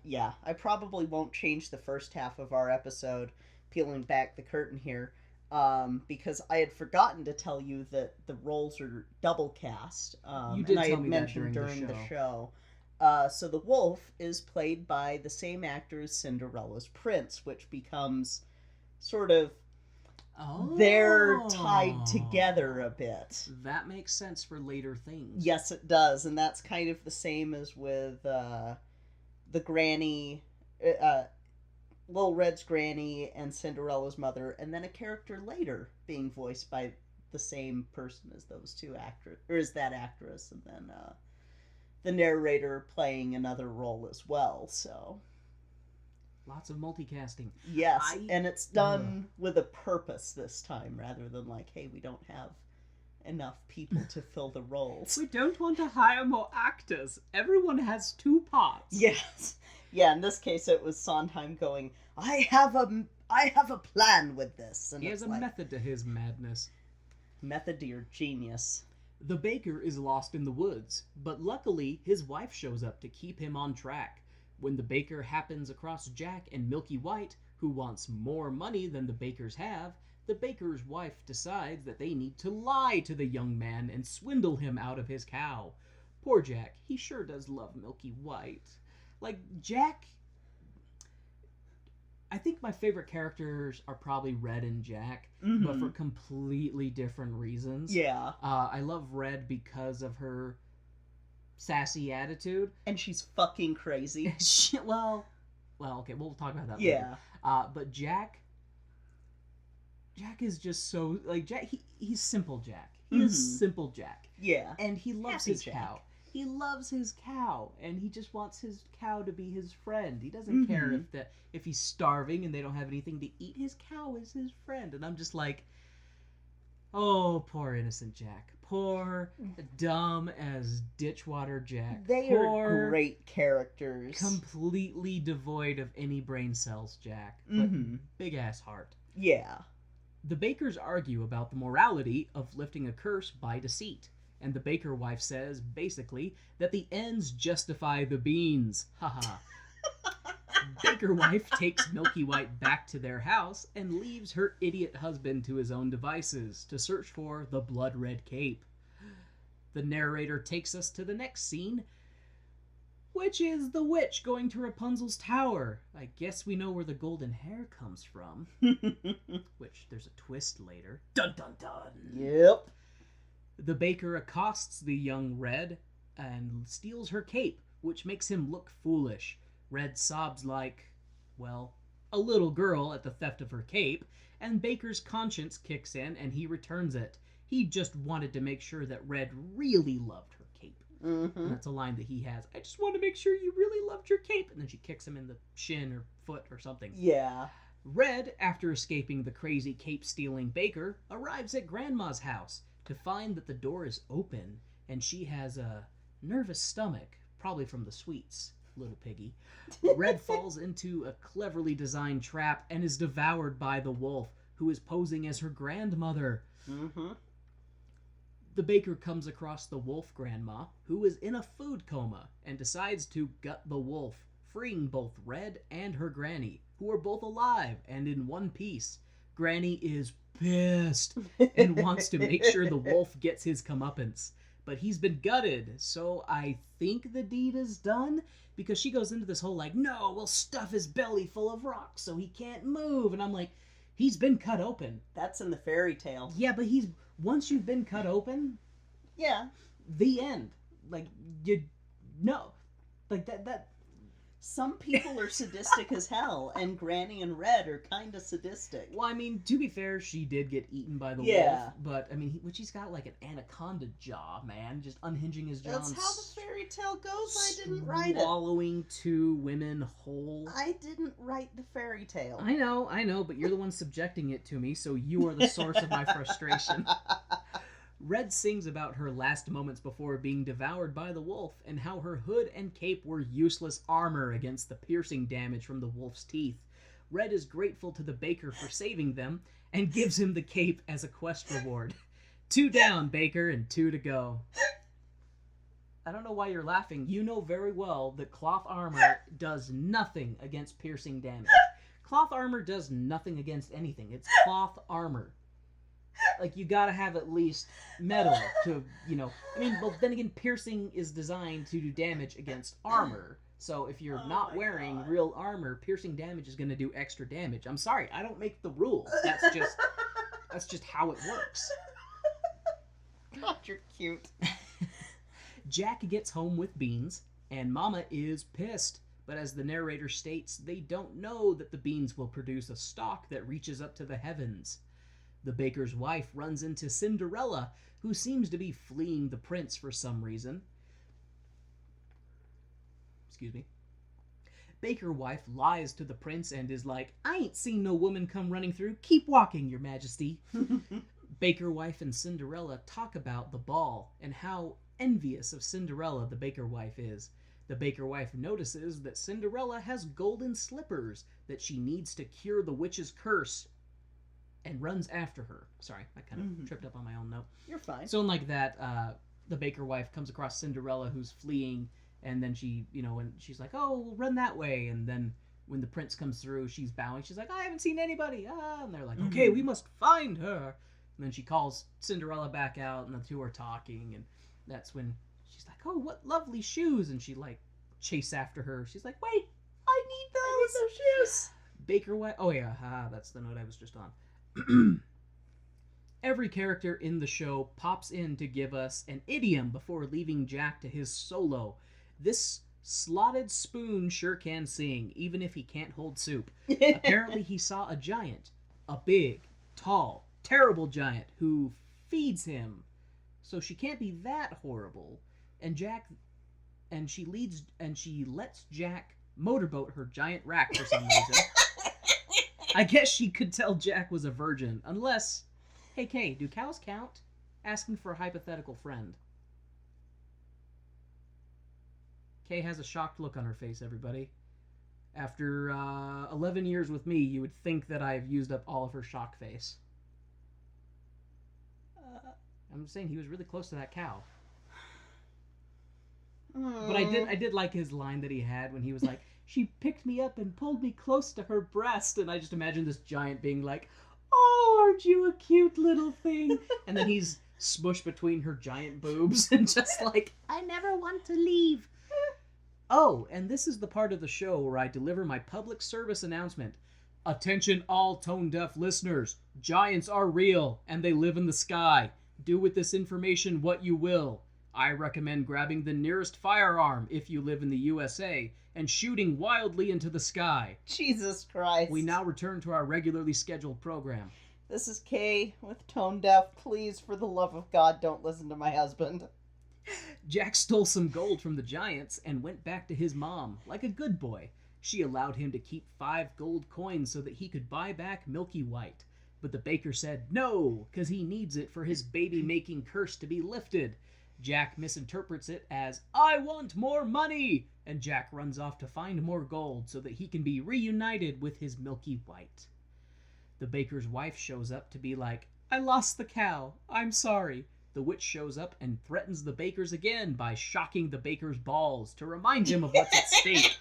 change the first half of our episode, peeling back the curtain here, because I had forgotten to tell you that the roles are double cast. You did and I tell had me mentioned that during the show. So the wolf is played by the same actor as Cinderella's prince, which becomes sort of they're tied together a bit. That makes sense for later things. Yes, it does, and that's kind of the same as with the granny, Little Red's granny and Cinderella's mother, and then a character later being voiced by the same person as those two actors, or as that actress, and then the narrator playing another role as well. So lots of multicasting. Yes, and it's done with a purpose this time, rather than like, hey, we don't have enough people to fill the roles. We don't want to hire more actors. Everyone has two parts. Yes. Yeah, in this case it was Sondheim going, I have a plan with this. And he has a method to his madness. Method to your genius. The baker is lost in the woods, but luckily his wife shows up to keep him on track. When the baker happens across Jack and Milky White, who wants more money than the bakers have, the baker's wife decides that they need to lie to the young man and swindle him out of his cow. Poor Jack, he sure does love Milky White. Like, Jack... I think my favorite characters are probably Red and Jack, but for completely different reasons. Yeah. I love Red because of her sassy attitude. And she's fucking crazy. Well, okay, we'll talk about that later. But Jack is just so, like, Jack, he's simple Jack. He is simple Jack. Yeah. And he loves his cow. He loves his cow, and he just wants his cow to be his friend. He doesn't care if he's starving and they don't have anything to eat. His cow is his friend. And I'm just like, oh, poor innocent Jack. Poor, dumb as ditchwater Jack. They are great characters. Completely devoid of any brain cells, Jack. But big-ass heart. Yeah. The bakers argue about the morality of lifting a curse by deceit. And the baker wife says, basically, that the ends justify the beans. Haha. Baker wife takes Milky White back to their house and leaves her idiot husband to his own devices to search for the blood-red cape. The narrator takes us to the next scene, which is the witch going to Rapunzel's tower. I guess we know where the golden hair comes from. Which, there's a twist later. Dun dun dun! Yep. The baker accosts the young Red and steals her cape, which makes him look foolish. Red sobs like, well, a little girl at the theft of her cape, and Baker's conscience kicks in and he returns it. He just wanted to make sure that Red really loved her cape. And that's a line that he has. I just want to make sure you really loved your cape. And then she kicks him in the shin or foot or something. Yeah. Red, after escaping the crazy cape-stealing baker, arrives at Grandma's house to find that the door is open and she has a nervous stomach, probably from the sweets, little piggy. Red falls into a cleverly designed trap and is devoured by the wolf, who is posing as her grandmother. The baker comes across the wolf grandma, who is in a food coma, and decides to gut the wolf, freeing both Red and her granny, who are both alive and in one piece. Granny is pissed and wants to make sure the wolf gets his comeuppance. But he's been gutted, so I think the deed is done, because she goes into this whole like, no, we'll stuff his belly full of rocks so he can't move. And I'm like, he's been cut open. That's in the fairy tale. Yeah, but once you've been cut open... Yeah. The end. Like, you know. Like, that Some people are sadistic as hell, and Granny and Red are kind of sadistic. Well, I mean, to be fair, she did get eaten by the Yeah. wolf, but, I mean, he's got, like, an anaconda jaw, man, just unhinging his jaw. That's and how the fairy tale goes. I didn't write it. Swallowing 2 women whole. I didn't write the fairy tale. I know, but you're the one subjecting it to me, so you are the source of my frustration. Red sings about her last moments before being devoured by the wolf, and how her hood and cape were useless armor against the piercing damage from the wolf's teeth. Red is grateful to the baker for saving them, and gives him the cape as a quest reward. 2 down, Baker, and 2 to go. I don't know why you're laughing. You know very well that cloth armor does nothing against piercing damage. Cloth armor does nothing against anything. It's cloth armor. Like, you gotta have at least metal to, I mean, well, then again, piercing is designed to do damage against armor. So if you're not wearing real armor, piercing damage is gonna do extra damage. I'm sorry, I don't make the rules. That's just how it works. God, you're cute. Jack gets home with beans, and Mama is pissed. But as the narrator states, they don't know that the beans will produce a stalk that reaches up to the heavens. The baker's wife runs into Cinderella, who seems to be fleeing the prince for some reason. Excuse me. Baker wife lies to the prince and is like, I ain't seen no woman come running through. Keep walking, your majesty. Baker wife and Cinderella talk about the ball and how envious of Cinderella the baker wife is. The baker wife notices that Cinderella has golden slippers that she needs to cure the witch's curse, and runs after her. Sorry, I kind of tripped up on my own note. You're fine. So like that, the baker wife comes across Cinderella who's fleeing, and then she, and she's like, oh, we'll run that way. And then when the prince comes through, she's bowing. She's like, I haven't seen anybody. And they're like, okay, we must find her. And then she calls Cinderella back out, and the two are talking. And that's when she's like, oh, what lovely shoes. And she, like, chase after her. She's like, wait, I need those shoes. Baker wife. Oh, yeah, that's the note I was just on. Every character in the show pops in to give us an idiom before leaving Jack to his solo. This slotted spoon sure can sing, even if he can't hold soup. Apparently he saw a giant, a big, tall, terrible giant who feeds him. So she can't be that horrible. And she lets Jack motorboat her giant rack for some reason. I guess she could tell Jack was a virgin, unless... Hey, Kay, do cows count? Asking for a hypothetical friend. Kay has a shocked look on her face, everybody. After 11 years with me, you would think that I've used up all of her shock face. I'm saying he was really close to that cow. But I did like his line that he had when he was like, she picked me up and pulled me close to her breast, and I just imagine this giant being like, oh, aren't you a cute little thing? And then he's smushed between her giant boobs and just like, I never want to leave. Oh, and this is the part of the show where I deliver my public service announcement. Attention all tone-deaf listeners. Giants are real, and they live in the sky. Do with this information what you will. I recommend grabbing the nearest firearm if you live in the USA and shooting wildly into the sky. Jesus Christ. We now return to our regularly scheduled program. This is Kay with Tone Deaf. Please, for the love of God, don't listen to my husband. Jack stole some gold from the giants and went back to his mom, like a good boy. She allowed him to keep 5 gold coins so that he could buy back Milky White. But the baker said no, because he needs it for his baby-making curse to be lifted. Jack misinterprets it as, I want more money! And Jack runs off to find more gold so that he can be reunited with his Milky White. The baker's wife shows up to be like, I lost the cow. I'm sorry. The witch shows up and threatens the bakers again by shocking the baker's balls to remind him of what's at stake.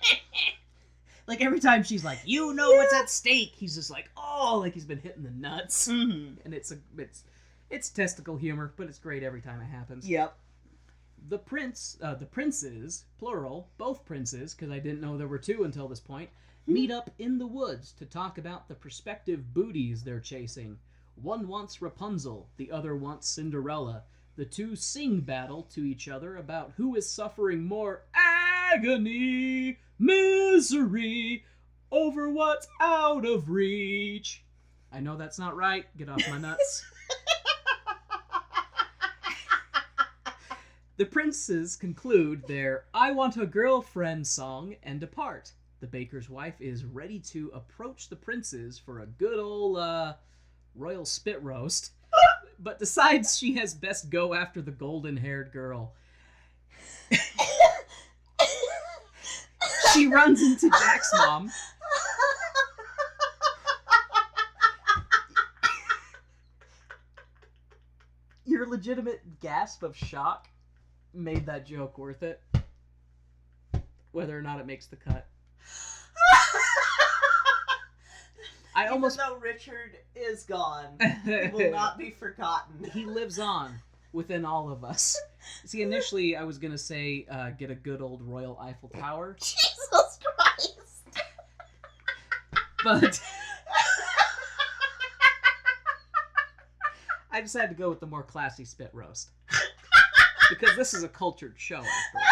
Like every time she's like, you know what's at stake, he's just like, oh, like he's been hitting the nuts. And it's testicle humor, but it's great every time it happens. Yep. The princes, plural, both princes, because I didn't know there were 2 until this point, meet up in the woods to talk about the prospective booties they're chasing. One wants Rapunzel, the other wants Cinderella. The two sing battle to each other about who is suffering more agony, misery, over what's out of reach. I know that's not right. Get off my nuts. The princes conclude their I Want a Girlfriend song and depart. The baker's wife is ready to approach the princes for a good old royal spit roast, but decides she has best go after the golden-haired girl. She runs into Jack's mom. Your legitimate gasp of shock made that joke worth it. Whether or not it makes the cut. Even though Richard is gone, he will not be forgotten. He lives on within all of us. See, initially I was going to say get a good old Royal Eiffel Tower. Jesus Christ! But I decided to go with the more classy spit roast. Because this is a cultured show, after all.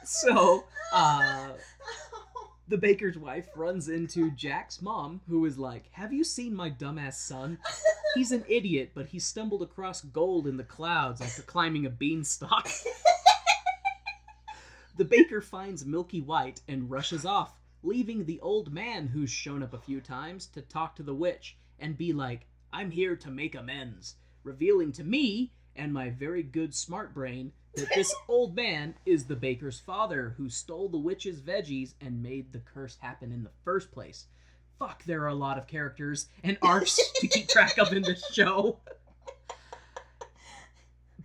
So, the baker's wife runs into Jack's mom, who is like, have you seen my dumbass son? He's an idiot, but he stumbled across gold in the clouds after climbing a beanstalk. The baker finds Milky White and rushes off, leaving the old man who's shown up a few times to talk to the witch and be like, I'm here to make amends, revealing to me and my very good smart brain that this old man is the baker's father who stole the witch's veggies and made the curse happen in the first place. Fuck, there are a lot of characters and arcs to keep track of in this show.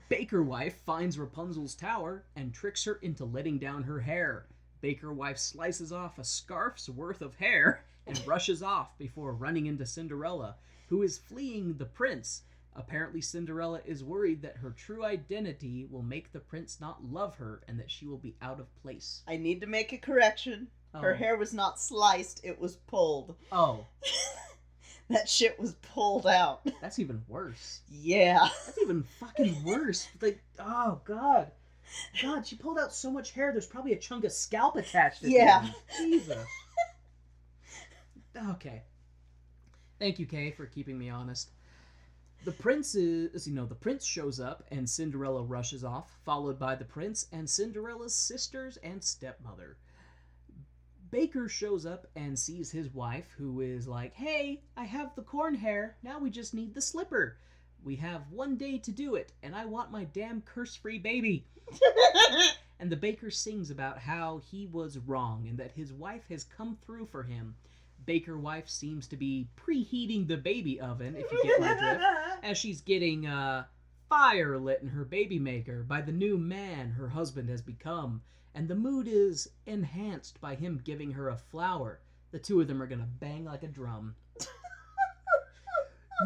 Baker wife finds Rapunzel's tower and tricks her into letting down her hair. Baker wife slices off a scarf's worth of hair and rushes off before running into Cinderella, who is fleeing the prince. Apparently Cinderella is worried that her true identity will make the prince not love her and that she will be out of place. I need to make a correction. Her hair was not sliced, it was pulled. Oh. That shit was pulled out. That's even worse. Yeah. That's even fucking worse. Like, oh, God. God, she pulled out so much hair, there's probably a chunk of scalp attached to it. Yeah. Jesus. Okay. Thank you, Kay, for keeping me honest. The prince shows up and Cinderella rushes off, followed by the prince and Cinderella's sisters and stepmother. Baker shows up and sees his wife, who is like, hey, I have the corn hair, now we just need the slipper. We have 1 day to do it, and I want my damn curse-free baby. And the baker sings about how he was wrong and that his wife has come through for him. Baker wife seems to be preheating the baby oven, if you get my drift, as she's getting fire lit in her baby maker by the new man her husband has become, and the mood is enhanced by him giving her a flower. The two of them are gonna bang like a drum.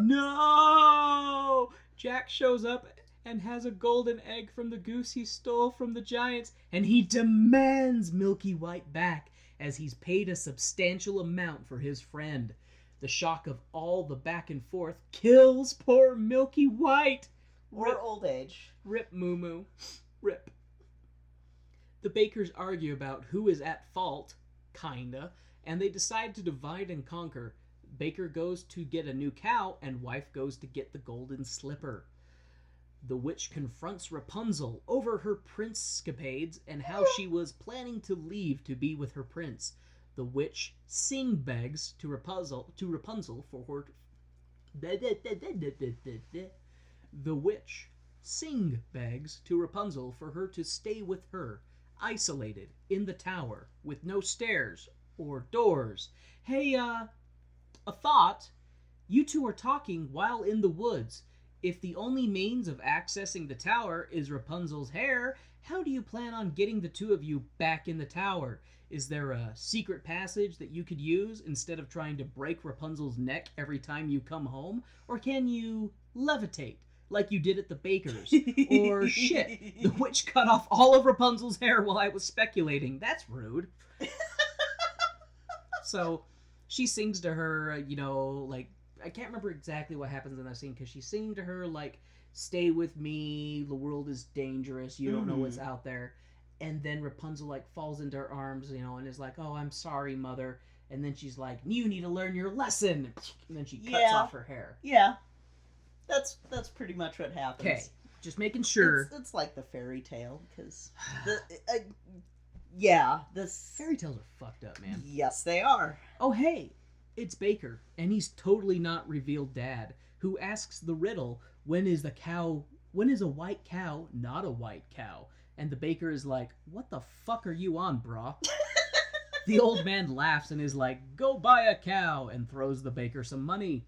No! Jack shows up and has a golden egg from the goose he stole from the giants, and he demands Milky White back, as he's paid a substantial amount for his friend. The shock of all the back and forth kills poor Milky White. Or old age. Rip, Moo. Rip. The bakers argue about who is at fault, kinda, and they decide to divide and conquer. Baker goes to get a new cow, and wife goes to get the golden slipper. The witch confronts Rapunzel over her prince-scapades and how she was planning to leave to be with her prince. The witch begs to Rapunzel for her. The witch begs to Rapunzel for her to stay with her, isolated in the tower with no stairs or doors. Hey, a thought. You two are talking while in the woods. If the only means of accessing the tower is Rapunzel's hair, how do you plan on getting the two of you back in the tower? Is there a secret passage that you could use instead of trying to break Rapunzel's neck every time you come home? Or can you levitate like you did at the baker's? Or shit, the witch cut off all of Rapunzel's hair while I was speculating. That's rude. So she sings to her, I can't remember exactly what happens in that scene, because she's singing to her, like, stay with me, the world is dangerous, you don't know what's out there. And then Rapunzel, like, falls into her arms, you know, and is like, oh, I'm sorry, mother. And then she's like, you need to learn your lesson. And then she cuts off her hair. Yeah. That's pretty much what happens. Okay, just making sure. It's like the fairy tale, because Fairy tales are fucked up, man. Yes, they are. Oh, hey, it's Baker, and he's totally not revealed dad, who asks the riddle, when is a white cow not a white cow? And the baker is like, what the fuck are you on, brah? The old man laughs and is like, go buy a cow, and throws the baker some money.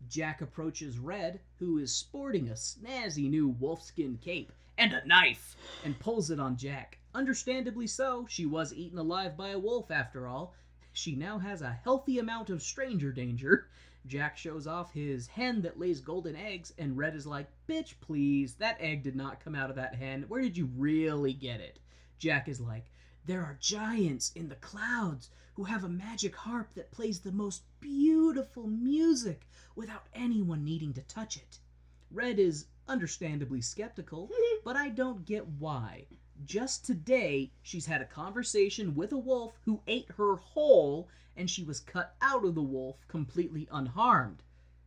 Jack approaches Red, who is sporting a snazzy new wolfskin cape and a knife, and pulls it on Jack. Understandably so, she was eaten alive by a wolf after all. She now has a healthy amount of stranger danger. Jack shows off his hen that lays golden eggs, and Red is like, bitch, please, that egg did not come out of that hen. Where did you really get it? Jack is like, there are giants in the clouds who have a magic harp that plays the most beautiful music without anyone needing to touch it. Red is understandably skeptical, but I don't get why. Just today, she's had a conversation with a wolf who ate her whole, and she was cut out of the wolf completely unharmed.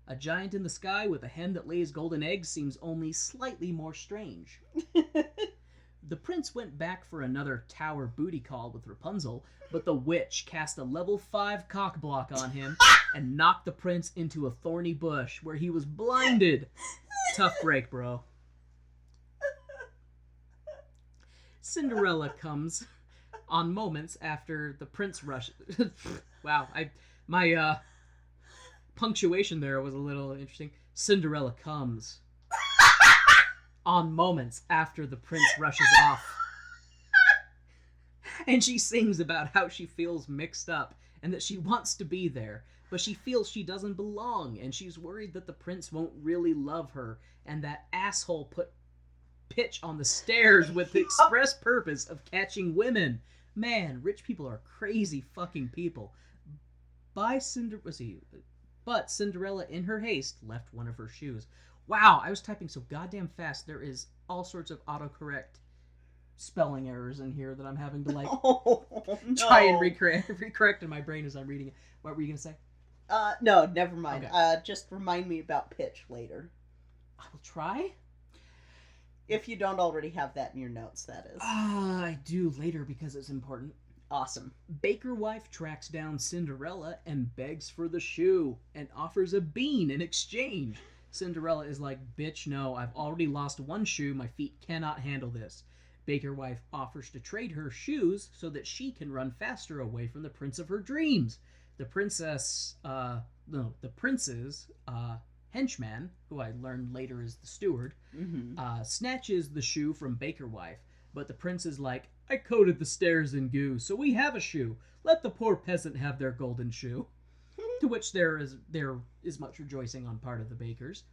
A giant in the sky with a hen that lays golden eggs seems only slightly more strange. The prince went back for another tower booty call with Rapunzel, but the witch cast a level 5 cockblock on him and knocked the prince into a thorny bush where he was blinded. Tough break, bro. Cinderella comes on moments after the prince rushes. Wow, my punctuation there was a little interesting. Cinderella comes on moments after the prince rushes off. And she sings about how she feels mixed up and that she wants to be there, but she feels she doesn't belong, and she's worried that the prince won't really love her, and that asshole put pitch on the stairs with the express purpose of catching women. Man, rich people are crazy fucking people. But Cinderella, in her haste, left one of her shoes. Wow, I was typing so goddamn fast. There is all sorts of autocorrect spelling errors in here that I'm having to, like, try and recorrect in my brain as I'm reading it. What were you going to say? No, never mind. Okay. Just remind me about pitch later. I will try. If you don't already have that in your notes, that is. I do later because it's important. Awesome. Baker wife tracks down Cinderella and begs for the shoe and offers a bean in exchange. Cinderella is like, bitch, no, I've already lost one shoe. My feet cannot handle this. Baker wife offers to trade her shoes so that she can run faster away from the prince of her dreams. The prince's henchman, who I learned later is the steward, snatches the shoe from Baker wife, but the prince is like, I coated the stairs in goo, so we have a shoe. Let the poor peasant have their golden shoe. To which there is much rejoicing on part of the bakers,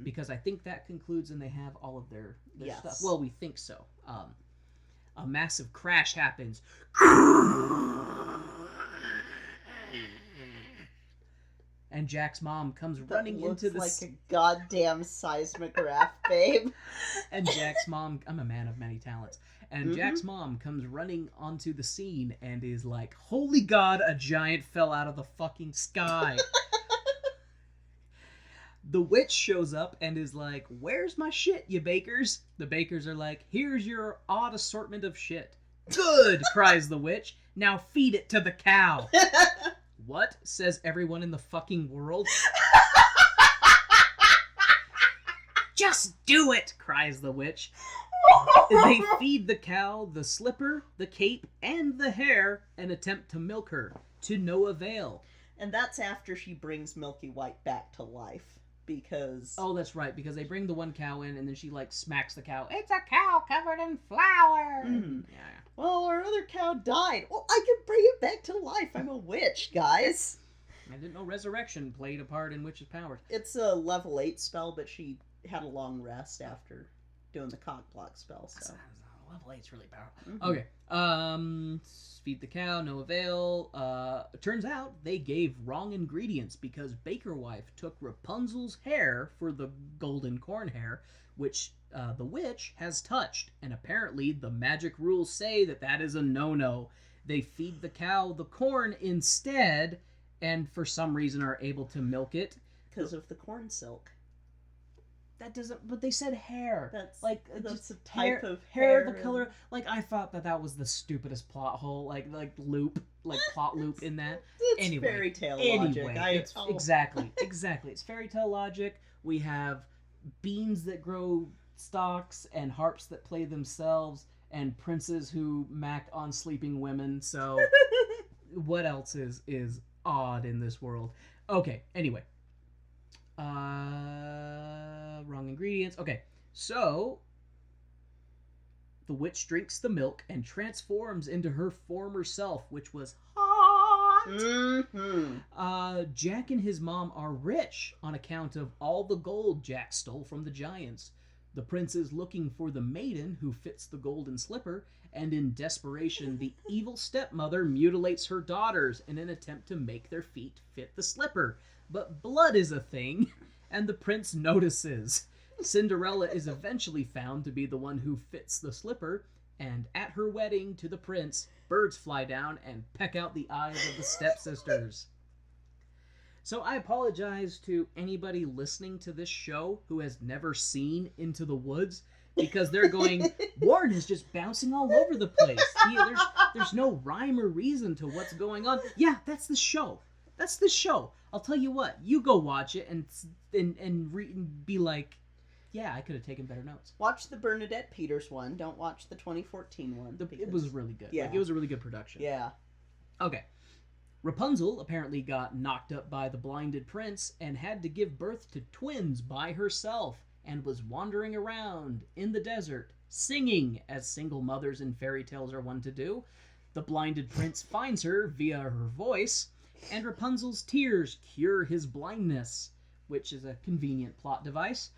because I think that concludes and they have all of their stuff. Well, we think so. A massive crash happens. And Jack's mom comes running into the... looks like a goddamn seismograph, babe. And Jack's mom... I'm a man of many talents. And Jack's mom comes running onto the scene and is like, holy God, a giant fell out of the fucking sky. The witch shows up and is like, where's my shit, you bakers? The bakers are like, here's your odd assortment of shit. Good, cries the witch. Now feed it to the cow. What? Says everyone in the fucking world. Just do it, cries the witch. They feed the cow the slipper, the cape, and the hair and attempt to milk her, to no avail. And that's after she brings Milky White back to life, because... Oh, that's right, because they bring the one cow in and then she, like, smacks the cow. It's a cow covered in flour! Yeah. Well, our other cow died. Well, I can bring it back to life. I'm a witch, guys. I didn't know resurrection played a part in witch's powers. It's a level 8 spell, but she had a long rest after doing the cock block spell, so... Level 8's really powerful. Okay. feed the cow, no avail. It turns out they gave wrong ingredients because Baker Wife took Rapunzel's hair for the golden corn hair, which the witch has touched. And apparently the magic rules say that is a no-no. They feed the cow the corn instead, and for some reason are able to milk it. Because of the corn silk. That doesn't, but they said hair. That's just a type of hair. hair. The color, like, I thought that was the stupidest plot hole, like plot loop in that. It's fairy tale logic. Exactly. It's fairy tale logic. We have beans that grow stalks and harps that play themselves and princes who mac on sleeping women. So what else is odd in this world? Okay, anyway. Wrong ingredients. Okay, so the witch drinks the milk and transforms into her former self, which was hot. Mm-hmm. Jack and his mom are rich on account of all the gold Jack stole from the giants. The prince is looking for the maiden who fits the golden slipper, and in desperation, the evil stepmother mutilates her daughters in an attempt to make their feet fit the slipper. But blood is a thing, and the prince notices. Cinderella is eventually found to be the one who fits the slipper, and at her wedding to the prince, birds fly down and peck out the eyes of the stepsisters. So I apologize to anybody listening to this show who has never seen Into the Woods, because they're going, Warren is just bouncing all over the place. There's no rhyme or reason to what's going on. Yeah, that's the show. That's the show. I'll tell you what. You go watch it and be like, yeah, I could have taken better notes. Watch the Bernadette Peters one. Don't watch the 2014 one. It was really good. Yeah. Like, it was a really good production. Yeah. Okay. Rapunzel apparently got knocked up by the blinded prince and had to give birth to twins by herself, and was wandering around in the desert, singing, as single mothers in fairy tales are wont to do. The blinded prince finds her via her voice, and Rapunzel's tears cure his blindness, which is a convenient plot device.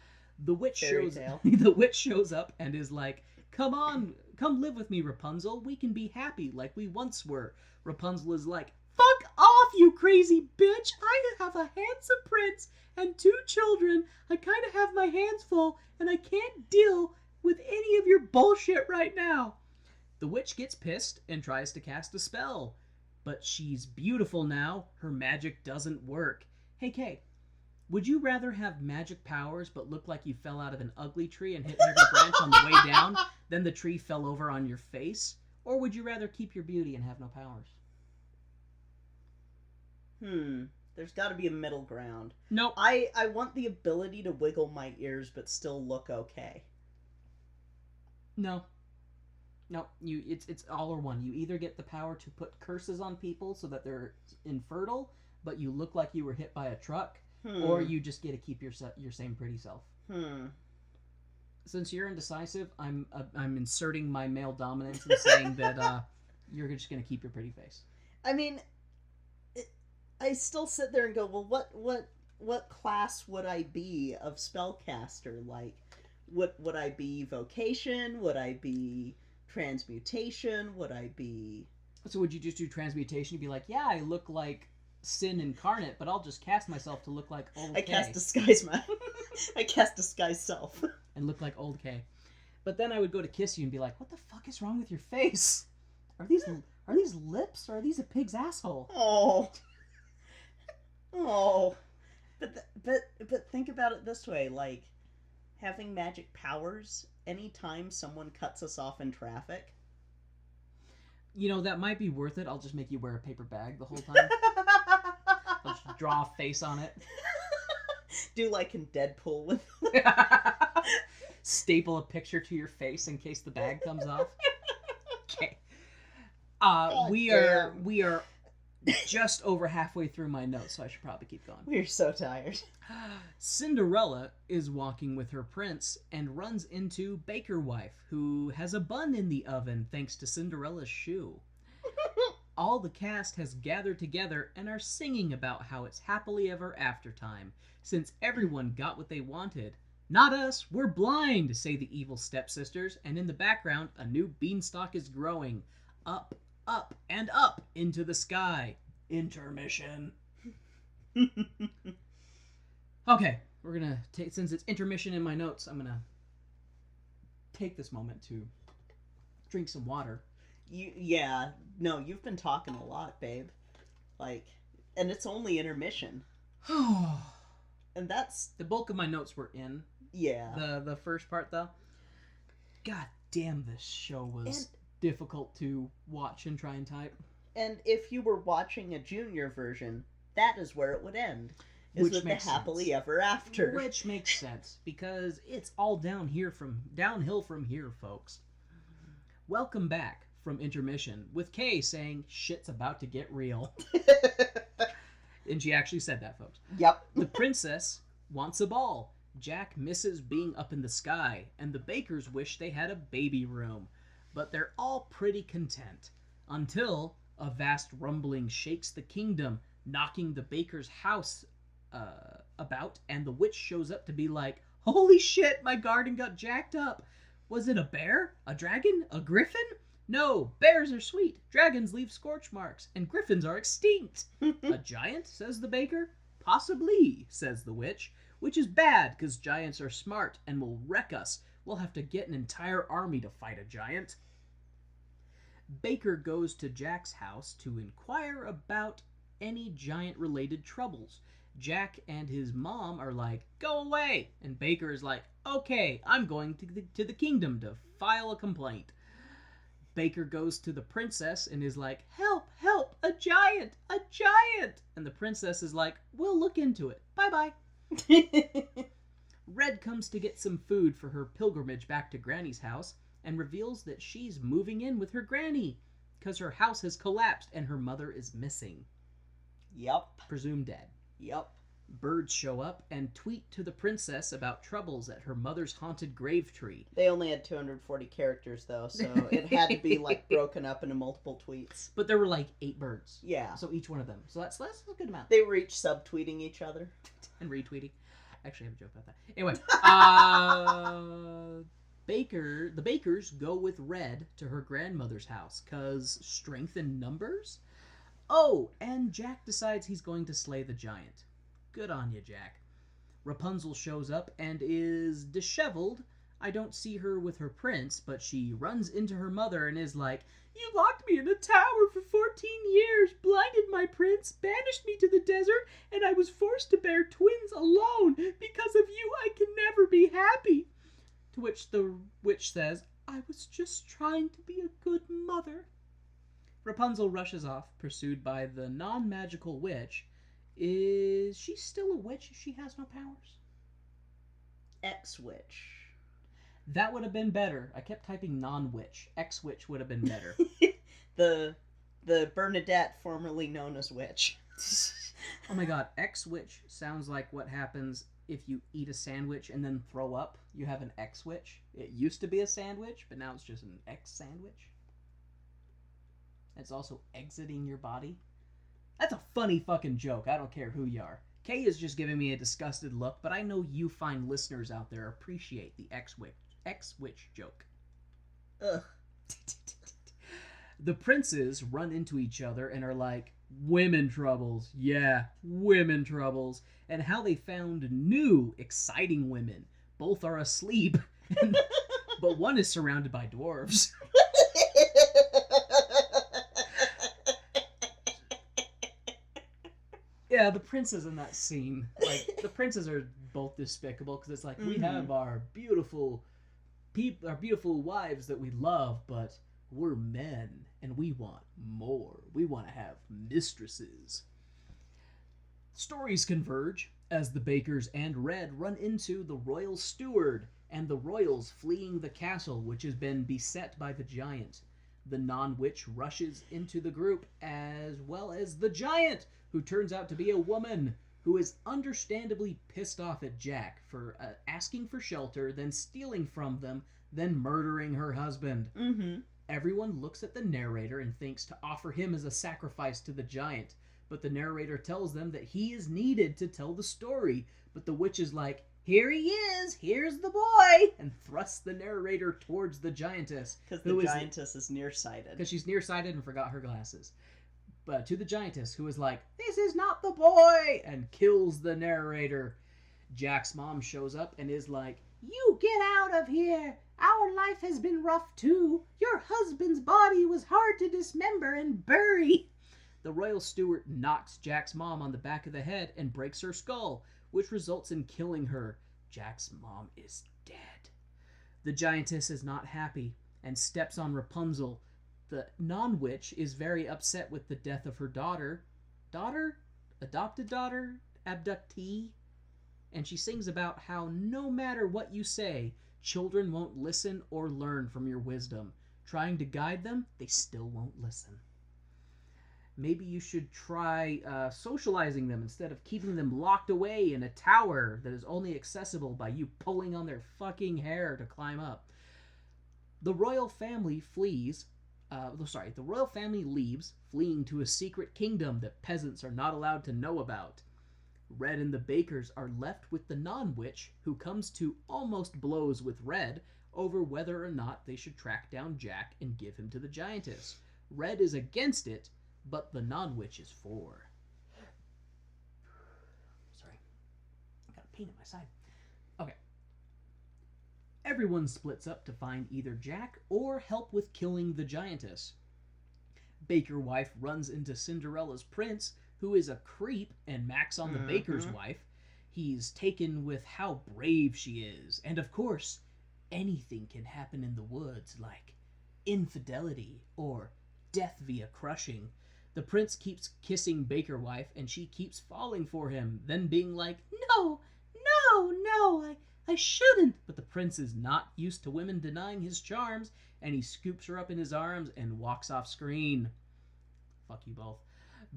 The witch shows up and is like, come on, come live with me, Rapunzel. We can be happy like we once were. Rapunzel is like, fuck off, you crazy bitch. I have a handsome prince and 2 children. I kind of have my hands full, and I can't deal with any of your bullshit right now. The witch gets pissed and tries to cast a spell. But she's beautiful now. Her magic doesn't work. Hey, Kay, would you rather have magic powers but look like you fell out of an ugly tree and hit every branch on the way down than the tree fell over on your face? Or would you rather keep your beauty and have no powers? There's got to be a middle ground. Nope. I want the ability to wiggle my ears but still look okay. No, it's all or one. You either get the power to put curses on people so that they're infertile, but you look like you were hit by a truck, or you just get to keep your same pretty self. Since you're indecisive, I'm inserting my male dominance and saying that you're just gonna keep your pretty face. I mean, I still sit there and go, well, what class would I be of spellcaster? Like, would I be vocation? Would I be transmutation? Would I be... So would you just do transmutation? You'd be like, yeah, I look like sin incarnate, but I'll just cast myself to look like old K. I cast disguise self. And look like old K. But then I would go to kiss you and be like, what the fuck is wrong with your face? Are these lips, or are these a pig's asshole? Oh. But think about it this way, like, having magic powers, anytime someone cuts us off in traffic. You know, that might be worth it. I'll just make you wear a paper bag the whole time. I'll just draw a face on it. Do like in Deadpool with... Staple a picture to your face in case the bag comes off. Okay. We are just over halfway through my notes, so I should probably keep going. We're so tired. Cinderella is walking with her prince and runs into Baker Wife, who has a bun in the oven thanks to Cinderella's shoe. All the cast has gathered together and are singing about how it's happily ever after time, since everyone got what they wanted. Not us, we're blind, say the evil stepsisters, and in the background, a new beanstalk is growing. Up, up and up into the sky. Intermission. Okay, we're gonna take, since it's intermission in my notes, I'm gonna take this moment to drink some water. You've been talking a lot, babe. Like, and it's only intermission. And that's... The bulk of my notes were in. Yeah. The first part, though. God damn, this show was difficult to watch and try and type. And if you were watching a junior version, that is where it would end. Is with the happily ever after. Which makes sense, because it's all downhill from here, folks. Welcome back from intermission, with Kay saying, shit's about to get real. And she actually said that, folks. Yep. The princess wants a ball. Jack misses being up in the sky, and the Bakers wish they had a baby room. But they're all pretty content, until a vast rumbling shakes the kingdom, knocking the Baker's house about, and the witch shows up to be like, holy shit, my garden got jacked up. Was it a bear? A dragon? A griffin? No, bears are sweet, dragons leave scorch marks, and griffins are extinct. A giant, says the baker. Possibly, says the witch, which is bad, because giants are smart and will wreck us. We'll have to get an entire army to fight a giant. Baker goes to Jack's house to inquire about any giant-related troubles. Jack and his mom are like, go away, and Baker is like, okay, I'm going to the kingdom to file a complaint. Baker goes to the princess and is like, help, help, a giant, a giant! And the princess is like, we'll look into it. Bye-bye. Red comes to get some food for her pilgrimage back to Granny's house and reveals that she's moving in with her granny because her house has collapsed and her mother is missing. Yep. Presumed dead. Yep. Birds show up and tweet to the princess about troubles at her mother's haunted grave tree. They only had 240 characters, though, so it had to be, like, broken up into multiple tweets. But there were, like, 8 birds. Yeah. So each one of them. So that's a good amount. They were each subtweeting each other. And retweeting. I actually have a joke about that. Anyway, the Bakers go with Red to her grandmother's house, 'cause strength in numbers? Oh, and Jack decides he's going to slay the giant. Good on you, Jack. Rapunzel shows up and is disheveled. I don't see her with her prince, but she runs into her mother and is like, you locked me in a tower for 14 years, blinded my prince, banished me to the desert, and I was forced to bear twins alone. Because of you, I can never be happy. To which the witch says, I was just trying to be a good mother. Rapunzel rushes off, pursued by the non-magical witch. Is she still a witch if she has no powers? Ex-witch. That would have been better. I kept typing non-witch. Ex-witch would have been better. The Bernadette, formerly known as witch. Oh my god, ex-witch sounds like what happens if you eat a sandwich and then throw up. You have an ex-witch. It used to be a sandwich, but now it's just an ex-sandwich. It's also exiting your body. That's a funny fucking joke. I don't care who you are. Kay is just giving me a disgusted look, but I know you fine listeners out there appreciate the ex-witch joke. Ugh. The princes run into each other and are like, women troubles. Yeah, women troubles. And how they found new, exciting women. Both are asleep, but one is surrounded by dwarves. Yeah, the princes in that scene, like, the princes are both despicable, because it's like, we have our beautiful wives that we love, but we're men, and we want more. We want to have mistresses. Stories converge as the Bakers and Red run into the royal steward, and the royals fleeing the castle, which has been beset by the giant. The non-witch rushes into the group, as well as the giant, who turns out to be a woman, who is understandably pissed off at Jack for asking for shelter, then stealing from them, then murdering her husband. Mm-hmm. Everyone looks at the narrator and thinks to offer him as a sacrifice to the giant, but the narrator tells them that he is needed to tell the story, but the witch is like, "Here he is! Here's the boy!" and thrusts the narrator towards the giantess. Because the giantess is nearsighted. Because she's nearsighted and forgot her glasses. But to the giantess, who is like, "This is not the boy!" and kills the narrator. Jack's mom shows up and is like, "You get out of here! Our life has been rough too. Your husband's body was hard to dismember and bury." The royal steward knocks Jack's mom on the back of the head and breaks her skull, which results in killing her. Jack's mom is dead. The giantess is not happy and steps on Rapunzel. The non-witch is very upset with the death of her daughter, adopted daughter, abductee, and she sings about how no matter what you say, children won't listen or learn from your wisdom. Trying to guide them, they still won't listen. Maybe you should try socializing them instead of keeping them locked away in a tower that is only accessible by you pulling on their fucking hair to climb up. The royal family leaves, fleeing to a secret kingdom that peasants are not allowed to know about. Red and the bakers are left with the non-witch, who comes to almost blows with Red over whether or not they should track down Jack and give him to the giantess. Red is against it, but the non-witch is for. Sorry. I got a pain in my side. Okay. Everyone splits up to find either Jack or help with killing the giantess. Baker wife runs into Cinderella's prince, who is a creep and macks on the baker's wife. He's taken with how brave she is. And of course, anything can happen in the woods, like infidelity or death via crushing. The prince keeps kissing Baker wife, and she keeps falling for him, then being like, "No, I shouldn't." But the prince is not used to women denying his charms, and he scoops her up in his arms and walks off screen. Fuck you both.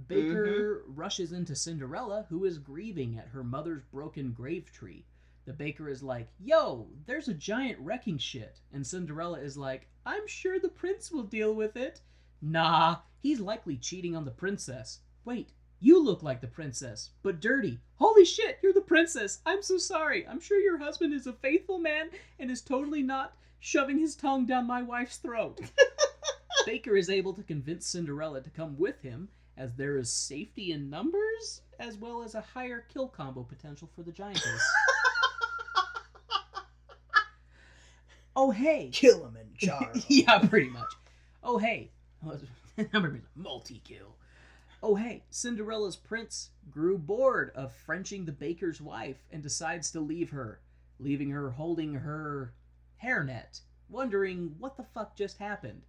Baker rushes into Cinderella, who is grieving at her mother's broken grave tree. The baker is like, "Yo, there's a giant wrecking shit." And Cinderella is like, "I'm sure the prince will deal with it." "Nah, he's likely cheating on the princess." "Wait, you look like the princess, but dirty." "Holy shit, you're the princess. I'm so sorry. I'm sure your husband is a faithful man and is totally not shoving his tongue down my wife's throat." Baker is able to convince Cinderella to come with him, as there is safety in numbers, as well as a higher kill combo potential for the giantess. Oh, hey. Kilimanjaro. Yeah, pretty much. Oh, hey. Multi-kill. Oh, hey. Cinderella's prince grew bored of Frenching the baker's wife and decides to leave her, leaving her holding her hairnet, wondering what the fuck just happened.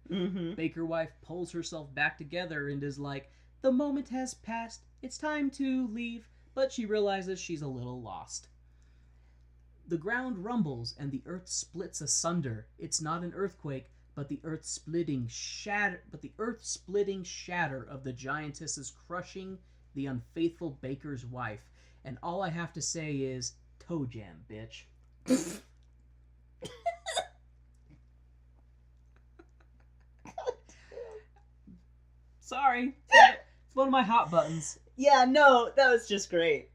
Baker wife pulls herself back together and is like, "The moment has passed. It's time to leave," but she realizes she's a little lost. The ground rumbles and the earth splits asunder. It's not an earthquake, but the earth-splitting shatter of the giantess is crushing the unfaithful baker's wife. And all I have to say is, toe jam, bitch. Sorry. It's one of my hot buttons. Yeah, no, that was just great.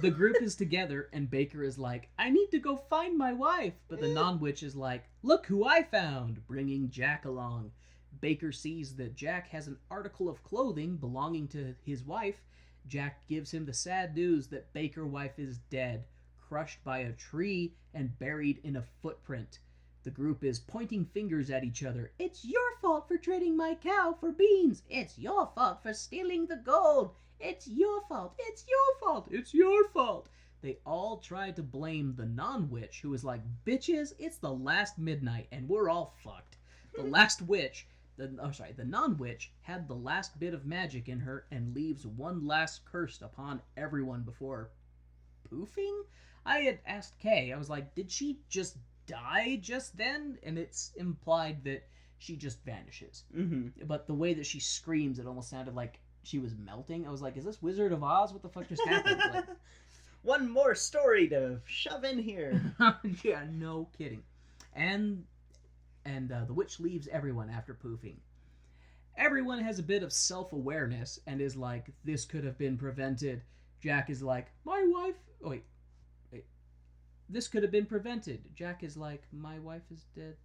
The group is together, and Baker is like, "I need to go find my wife." But the non-witch is like, "Look who I found," bringing Jack along. Baker sees that Jack has an article of clothing belonging to his wife. Jack gives him the sad news that Baker wife is dead, crushed by a tree and buried in a footprint. The group is pointing fingers at each other. "It's your fault for trading my cow for beans. It's your fault for stealing the gold. It's your fault. It's your fault. It's your fault." They all try to blame the non-witch, who is like, "Bitches, it's the last midnight and we're all fucked." The non-witch had the last bit of magic in her and leaves one last curse upon everyone before poofing. I had asked Kay, I was like, did she just die just then? And it's implied that she just vanishes. But the way that she screams, it almost sounded like she was melting. I was like, is this Wizard of Oz? What the fuck just happened? Like, one more story to shove in here. Yeah, no kidding. And the witch leaves everyone after poofing. Everyone has a bit of self-awareness and is like, this could have been prevented. Jack is like, my wife... Oh, wait. this could have been prevented. Jack is like, my wife is dead.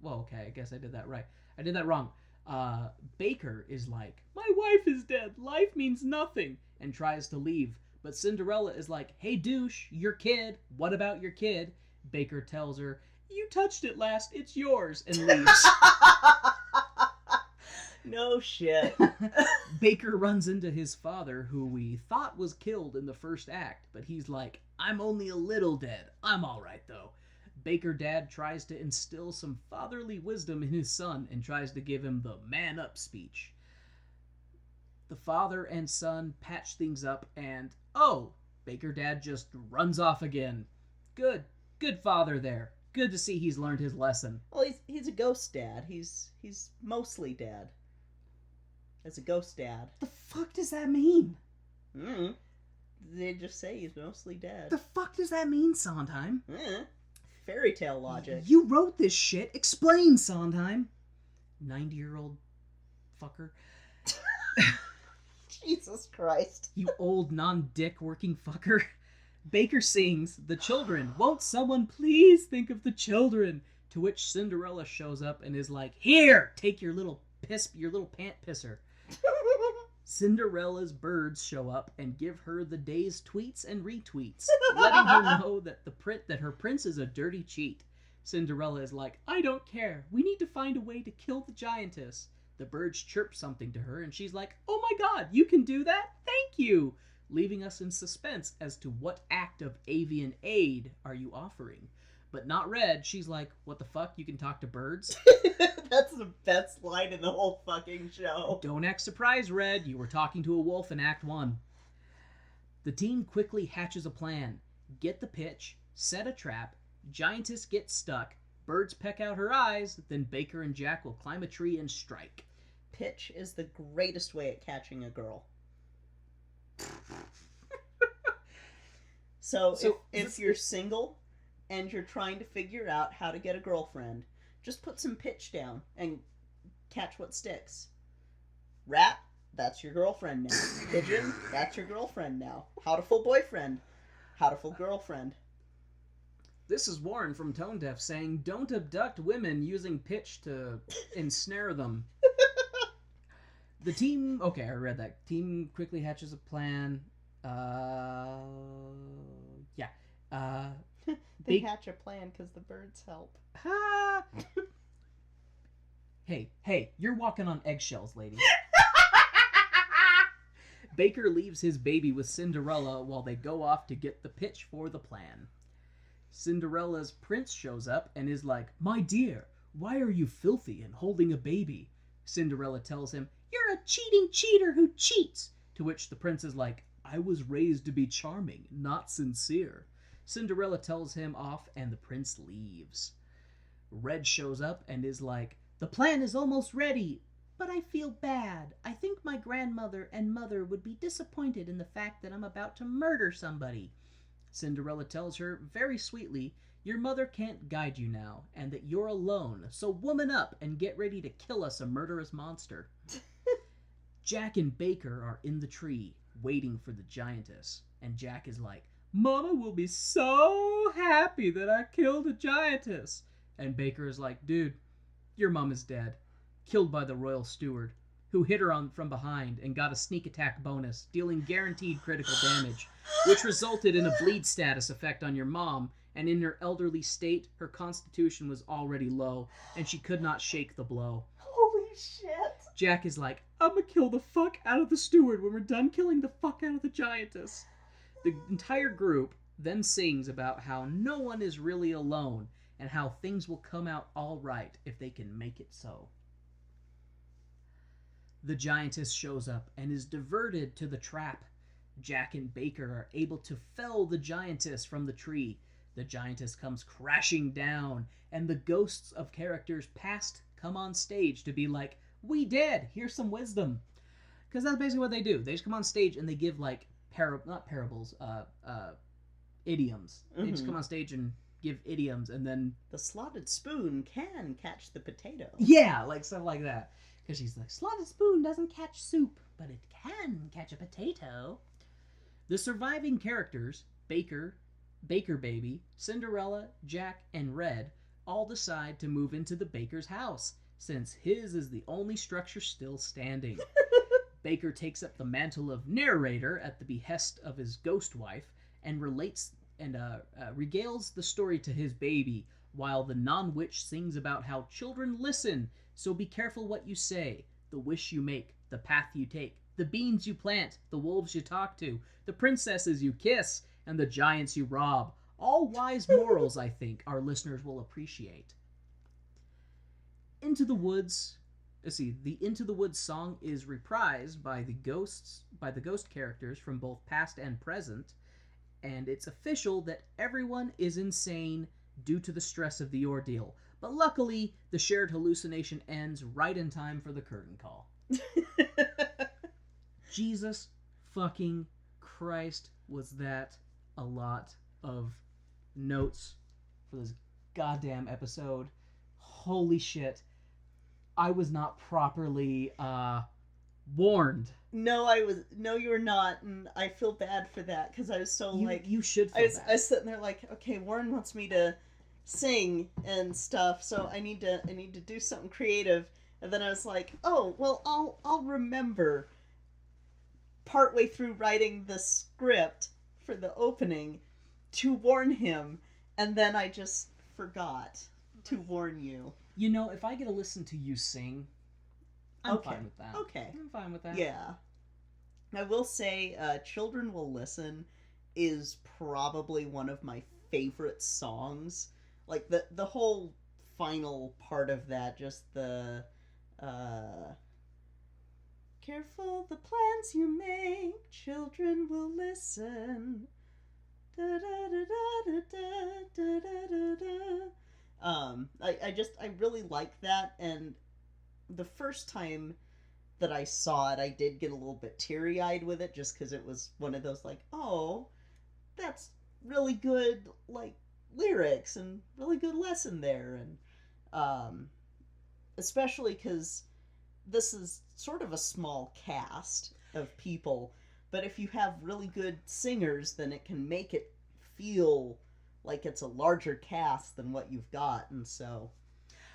Well, okay, I guess I did that right. I did that wrong. Baker is like, my wife is dead. Life means nothing. And tries to leave. But Cinderella is like, hey, douche, your kid. What about your kid? Baker tells her, you touched it last. It's yours. And leaves. No shit. Baker runs into his father, who we thought was killed in the first act. But he's like, I'm only a little dead. I'm all right, though. Baker dad tries to instill some fatherly wisdom in his son and tries to give him the man up speech. The father and son patch things up and, Baker dad just runs off again. Good father there. Good to see he's learned his lesson. Well, he's a ghost dad. He's mostly dead. As a ghost dad. The fuck does that mean? They just say he's mostly dead. The fuck does that mean, Sondheim? Fairy tale logic. You wrote this shit. Explain, Sondheim. 90-year-old fucker. Jesus Christ. You old non-dick working fucker. Baker sings, the children. Won't someone please think of the children? To which Cinderella shows up and is like, here, take your little pant pisser. Cinderella's birds show up and give her the day's tweets and retweets, letting her know that her prince is a dirty cheat. Cinderella is like, I don't care. We need to find a way to kill the giantess. The birds chirp something to her, and she's like, oh my god, you can do that? Thank you! Leaving us in suspense as to what act of avian aid are you offering. But not Red, she's like, what the fuck, you can talk to birds? That's the best line in the whole fucking show. Don't act surprised, Red, you were talking to a wolf in Act 1. The team quickly hatches a plan. Get the pitch, set a trap, giantess gets stuck, birds peck out her eyes, then Baker and Jack will climb a tree and strike. Pitch is the greatest way at catching a girl. So if you're single and you're trying to figure out how to get a girlfriend, just put some pitch down and catch what sticks. Rat, that's your girlfriend now. Pigeon, that's your girlfriend now. Howtiful boyfriend, howtiful girlfriend. This is Warren from Tone Deaf saying, don't abduct women using pitch to ensnare them. The team... Okay, I read that. Team quickly hatches a plan. They hatch a plan because the birds help. Hey, you're walking on eggshells, lady. Baker leaves his baby with Cinderella while they go off to get the pitch for the plan. Cinderella's prince shows up and is like, my dear, why are you filthy and holding a baby? Cinderella tells him, you're a cheating cheater who cheats. To which the prince is like, I was raised to be charming, not sincere. Cinderella tells him off and the prince leaves. Red shows up and is like, the plan is almost ready, but I feel bad. I think my grandmother and mother would be disappointed in the fact that I'm about to murder somebody. Cinderella tells her very sweetly, your mother can't guide you now, and that you're alone, so woman up and get ready to kill us a murderous monster. Jack and Baker are in the tree, waiting for the giantess, and Jack is like, Mama will be so happy that I killed a giantess. And Baker is like, dude, your mom is dead, killed by the royal steward, who hit her from behind and got a sneak attack bonus, dealing guaranteed critical damage, which resulted in a bleed status effect on your mom, and in her elderly state, her constitution was already low, and she could not shake the blow. Holy shit. Jack is like, I'm gonna kill the fuck out of the steward when we're done killing the fuck out of the giantess. The entire group then sings about how no one is really alone, and how things will come out all right if they can make it so. The giantess shows up and is diverted to the trap. Jack and Baker are able to fell the giantess from the tree. The giantess comes crashing down, and the ghosts of characters past come on stage to be like, we did, here's some wisdom. Because that's basically what they do. They just come on stage and they give like, idioms. They just come on stage and give idioms, and then... The slotted spoon can catch the potato. Yeah, like stuff like that. Because she's like, slotted spoon doesn't catch soup, but it can catch a potato. The surviving characters, Baker, Baker Baby, Cinderella, Jack, and Red all decide to move into the baker's house, since his is the only structure still standing. Baker takes up the mantle of narrator at the behest of his ghost wife and regales the story to his baby, while the non-witch sings about how children listen, so be careful what you say, the wish you make, the path you take, the beans you plant, the wolves you talk to, the princesses you kiss, and the giants you rob. All wise morals, I think, our listeners will appreciate. Into the Woods. The Into the Woods song is reprised by the ghost characters from both past and present, and it's official that everyone is insane due to the stress of the ordeal. But luckily, the shared hallucination ends right in time for the curtain call. Jesus fucking Christ, was that a lot of notes for this goddamn episode. Holy shit. I was not properly warned. No, you were not, and I feel bad for that, because I was so, You should feel bad. I was sitting there like, okay, Warren wants me to sing and stuff, so I need to do something creative, and then I was like, oh, well, I'll remember partway through writing the script for the opening to warn him, and then I just forgot to warn you. You know, if I get to listen to you sing, I'm fine with that. Okay. I'm fine with that. Yeah. I will say, Children Will Listen is probably one of my favorite songs. Like, the whole final part of that, just the, careful the plans you make, children will listen. Da, da, da, da, da, da, da, da. I really like that, and the first time that I saw it, I did get a little bit teary-eyed with it, just because it was one of those, like, oh, that's really good, like, lyrics, and really good lesson there, and, especially because this is sort of a small cast of people, but if you have really good singers, then it can make it feel like it's a larger cast than what you've got, and so...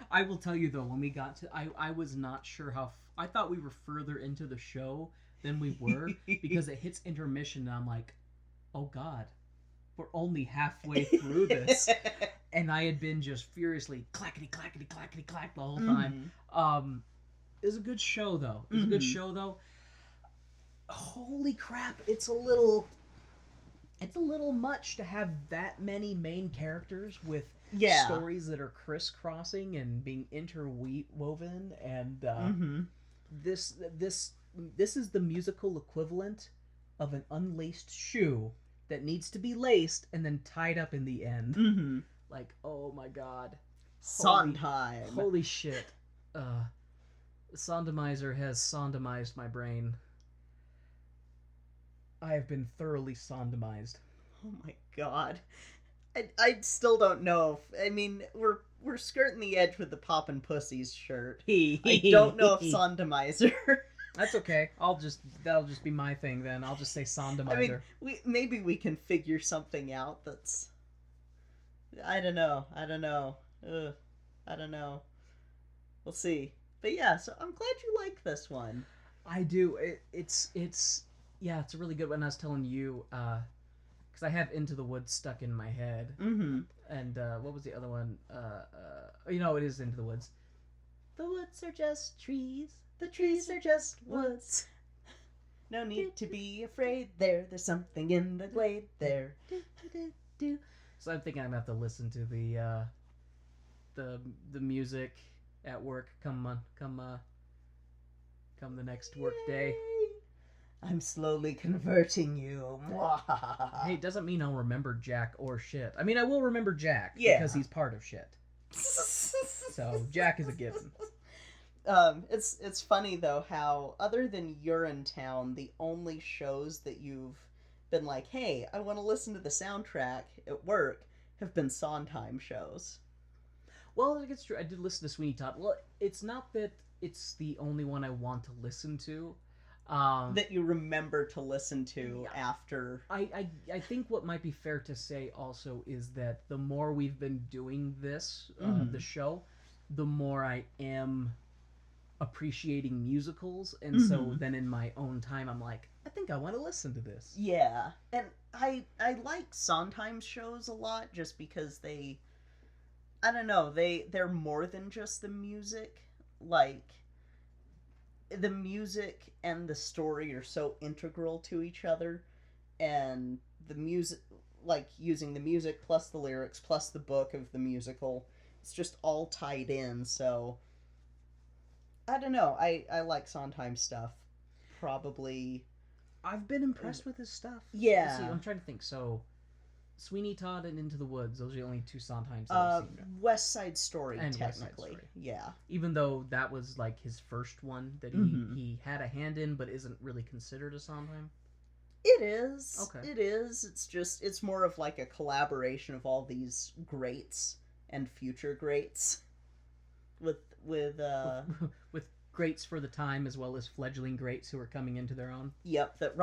I will tell you, though, when we got to... I was not sure how... I thought we were further into the show than we were, because it hits intermission, and I'm like, oh god, we're only halfway through this. And I had been just furiously clackety, clackety, clackety, clack the whole time. It was a good show, though. Holy crap, it's a little much to have that many main characters with stories that are crisscrossing and being interwoven, and this is the musical equivalent of an unlaced shoe that needs to be laced and then tied up in the end. Like, oh my god, Sondheim. Holy shit. Sondomizer has sondomized my brain. I have been thoroughly sondomized. Oh my god. I still don't know if... I mean, we're skirting the edge with the Poppin' Pussies shirt. I don't know if Sondomizer... That's okay. That'll just be my thing then. I'll just say sondomizer. I mean, maybe we can figure something out that's... I don't know. I don't know. We'll see. But yeah, so I'm glad you like this one. I do. It's a really good one. I was telling you, because I have Into the Woods stuck in my head. And what was the other one? It is Into the Woods. The woods are just trees. The trees are just woods. No need to be afraid there. There's something in the glade there. So I'm thinking I'm gonna have to listen to the music at work come the next work day. I'm slowly converting you. Hey, it doesn't mean I'll remember Jack or shit. I mean, I will remember Jack because he's part of shit. So Jack is a given. It's funny though how, other than Urinetown, the only shows that you've been like, hey, I want to listen to the soundtrack at work, have been Sondheim shows. Well, I guess true. I did listen to Sweeney Todd. Well, it's not that it's the only one I want to listen to. that you remember to listen to after. I think what might be fair to say also is that the more we've been doing this, the show, the more I am appreciating musicals, and so then in my own time I'm like, I think I want to listen to this. Yeah, and I like Sondheim shows a lot just because they, I don't know, they're more than just the music. Like, the music and the story are so integral to each other, and the music, like using the music plus the lyrics plus the book of the musical, it's just all tied in. So I don't know, I like Sondheim stuff. Probably I've been impressed with his stuff. Yeah. Let's see, I'm trying to think. So Sweeney Todd and Into the Woods, those are the only two Sondheims that I've seen. West Side Story, And West Side technically. Story. Yeah. Even though that was like his first one that he had a hand in, but isn't really considered a Sondheim. It is. Okay. It is. It's just, it's more of like a collaboration of all these greats and future greats. With greats for the time as well as fledgling greats who are coming into their own. Yep, that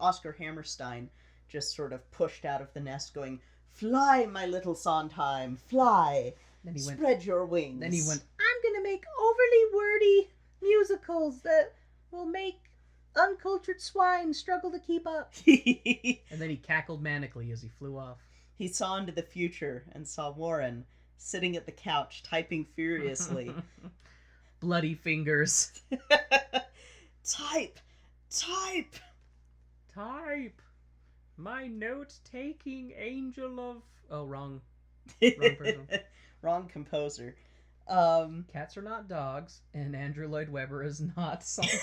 Oscar Hammerstein just sort of pushed out of the nest going, "Fly, my little Sondheim, fly. Then he Spread your wings." Then he went, I'm going to make overly wordy musicals that will make uncultured swine struggle to keep up. And then he cackled manically as he flew off. He saw into the future and saw Warren sitting at the couch typing furiously. Bloody fingers. Type! My note-taking angel of... Oh, wrong person. Wrong composer. Cats are not dogs, and Andrew Lloyd Webber is not Sondheim.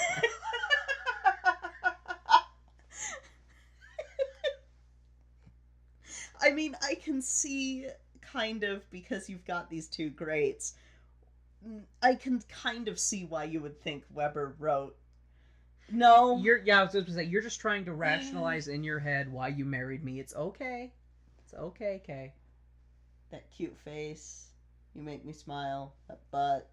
I mean, I can see, kind of, because you've got these two greats, I can kind of see why you would think Weber wrote. No. I was going to say, you're just trying to rationalize in your head why you married me. It's okay. It's okay, Kay. That cute face. You make me smile. That butt.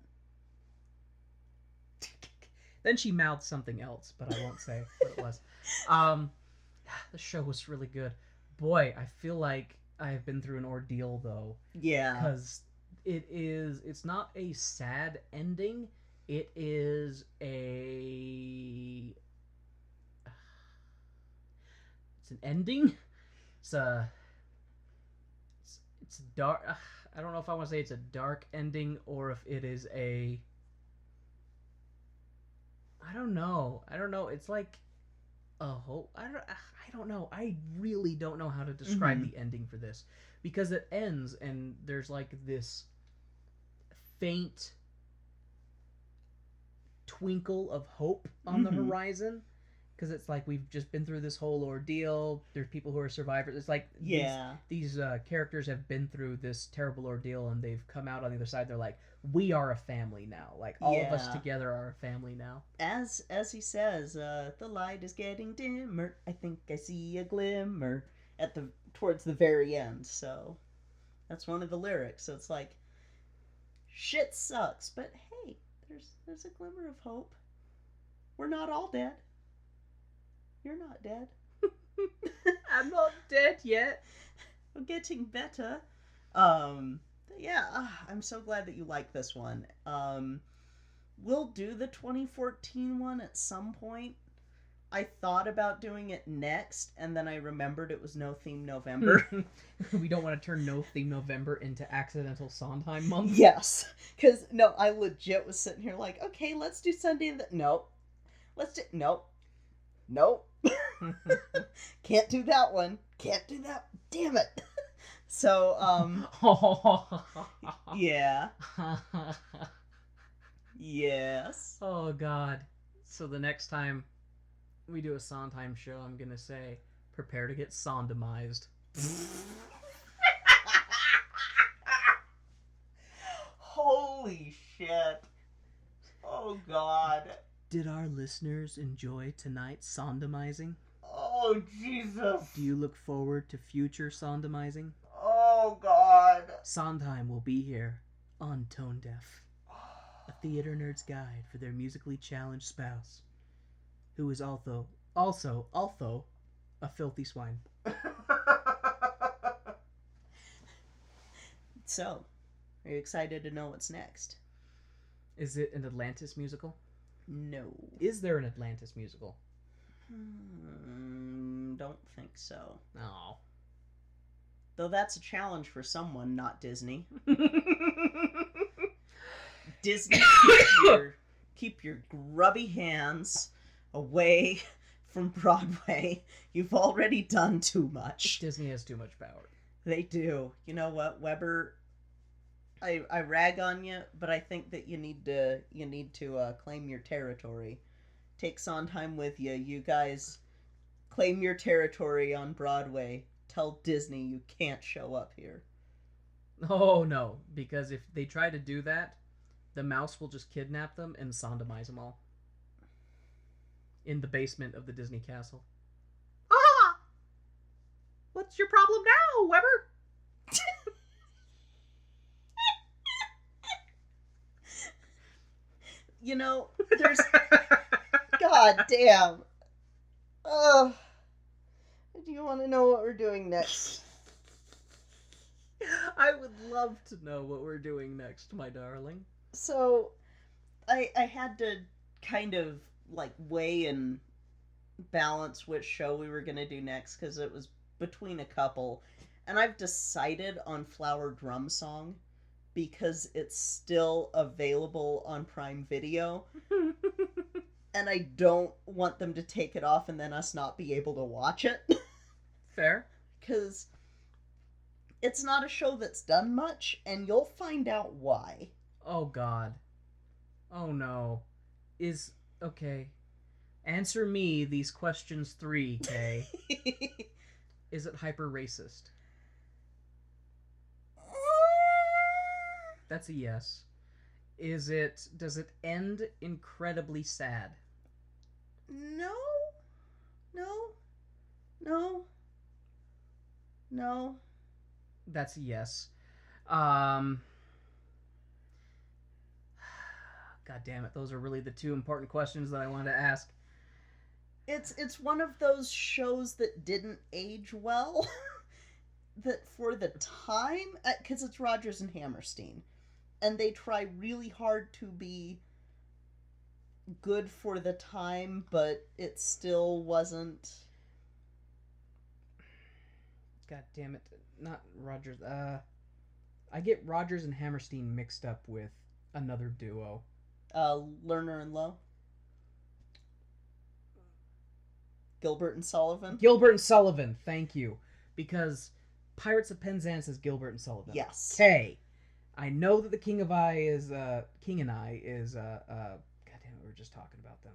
Then she mouthed something else, but I won't say what it was. The show was really good. Boy, I feel like I have been through an ordeal, though. Yeah. Because it's not a sad ending. It is it's an ending. It's dark. I don't know if I want to say it's a dark ending or if it is a... I don't know. It's like a whole... I don't know. I really don't know how to describe the ending for this. Because it ends and there's like this faint twinkle of hope on the horizon. Because it's like we've just been through this whole ordeal. There's people who are survivors. It's like these characters have been through this terrible ordeal and they've come out on the other side. They're like, we are a family now. Like all of us together are a family now. As he says, the light is getting dimmer. I think I see a glimmer towards the very end. So that's one of the lyrics. So it's like, shit sucks, but hey, there's a glimmer of hope. We're not all dead. You're not dead. I'm not dead yet. We're getting better. Yeah, I'm so glad that you like this one. We'll do the 2014 one at some point. I thought about doing it next, and then I remembered it was No Theme November. We don't want to turn No Theme November into Accidental Sondheim Month. Yes, because, no, I legit was sitting here like, okay, let's do Sunday. Nope. Nope. Can't do that one. Can't do that. Damn it. So, yeah. Yes. Oh, God. So the next time we do a Sondheim show, I'm going to say, prepare to get Sondemized. Holy shit. Oh, God. Did our listeners enjoy tonight's Sondemizing? Oh, Jesus. Do you look forward to future Sondemizing? Oh, God. Sondheim will be here on Tone Deaf. theater nerd's guide for their musically challenged spouse, who is also a filthy swine. So, are you excited to know what's next? Is it an Atlantis musical? No. Is there an Atlantis musical? Don't think so. No. Though that's a challenge for someone, not Disney. Disney, keep your grubby hands away from Broadway. You've already done too much. Disney has too much power. They do. You know what, Weber? I rag on you, but I think that you need to claim your territory. Take Sondheim with you. You guys claim your territory on Broadway. Tell Disney you can't show up here. Oh no, because if they try to do that, the mouse will just kidnap them and Sondheimize them all. In the basement of the Disney castle. Ah! What's your problem now, Weber? You know, there's... God damn. Do you want to know what we're doing next? I would love to know what we're doing next, my darling. So, I had to kind of, like, weigh and balance which show we were going to do next, because it was between a couple. And I've decided on Flower Drum Song, because it's still available on Prime Video. And I don't want them to take it off and then us not be able to watch it. Fair. Because it's not a show that's done much, and you'll find out why. Oh god. Oh no. Okay. Answer me these questions 3, Kay. Is it hyper racist? That's a yes. Does it end incredibly sad? No. That's a yes. God damn it, those are really the 2 important questions that I wanted to ask. It's one of those shows that didn't age well. That for the time, because it's Rodgers and Hammerstein, and they try really hard to be good for the time, but it still wasn't. God damn it. Not Rodgers. I get Rodgers and Hammerstein mixed up with another duo. Lerner and Lowe? Gilbert and Sullivan? Gilbert and Sullivan, thank you. Because Pirates of Penzance is Gilbert and Sullivan. Yes. Okay. I know that the King and I is, God damn it, we were just talking about them.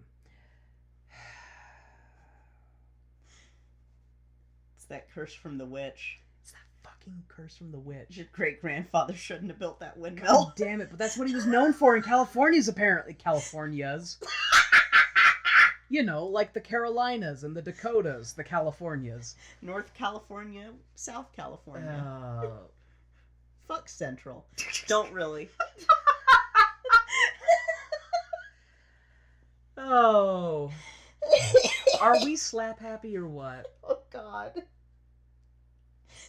It's that curse from the witch. It's that fucking curse from the witch. Your great-grandfather shouldn't have built that windmill. God damn it, but that's what he was known for in California's. You know, like the Carolinas and the Dakotas, the Californias. North California, South California. Fuck Central. Don't really. Oh. Are we slap happy or what? Oh, God.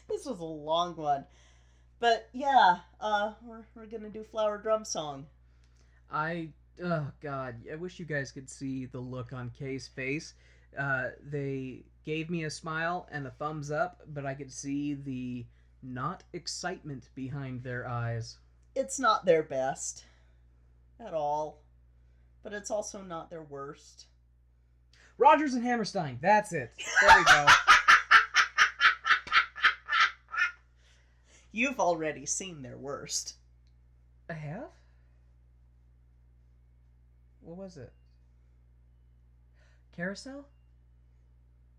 This was a long one. But, yeah, we're gonna do Flower Drum Song. Oh, God. I wish you guys could see the look on Kay's face. They gave me a smile and a thumbs up, but I could see the not excitement behind their eyes. It's not their best. At all. But it's also not their worst. Rodgers and Hammerstein. That's it. There we go. You've already seen their worst. I have? What was it? Carousel?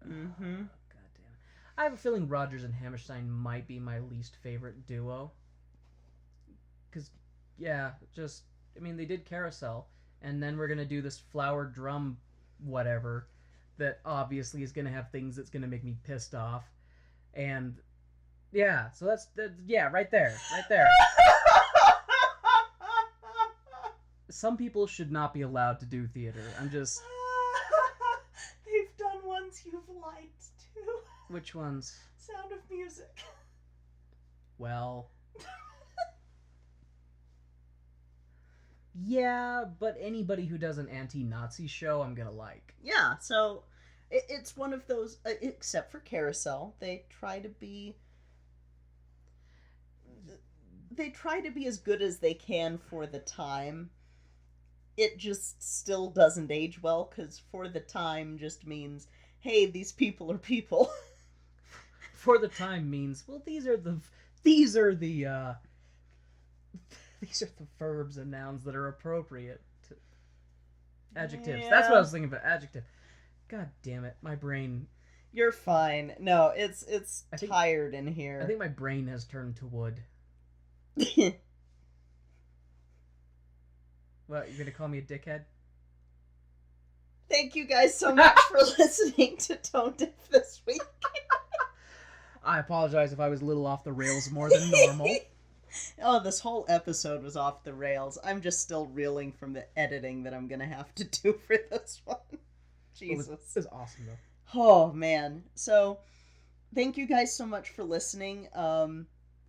Mm-hmm. God damn it. I have a feeling Rodgers and Hammerstein might be my least favorite duo. Because, yeah, they did Carousel, and then we're going to do this flower drum whatever that obviously is going to have things that's going to make me pissed off. And, yeah, so that's right there. Some people should not be allowed to do theater. I'm just... They've done ones you've liked, too. Which ones? Sound of Music. Well... Yeah, but anybody who does an anti-Nazi show, I'm gonna like. Yeah, so it's one of those, except for Carousel, they try to be as good as they can for the time. It just still doesn't age well, because for the time just means, hey, these people are people. For the time means, well, these are the verbs and nouns that are appropriate to adjectives. Yeah. That's what I was thinking about, adjective. God damn it, my brain. You're fine. No, it's tired in I here. think my brain has turned to wood. What, you're gonna call me a dickhead? Thank you guys so much for listening to Tone Deaf this week. I apologize if I was a little off the rails more than normal. Oh, this whole episode was off the rails. I'm just still reeling from the editing that I'm gonna have to do for this one. Jesus. It was awesome, though. Oh, man. So, thank you guys so much for listening.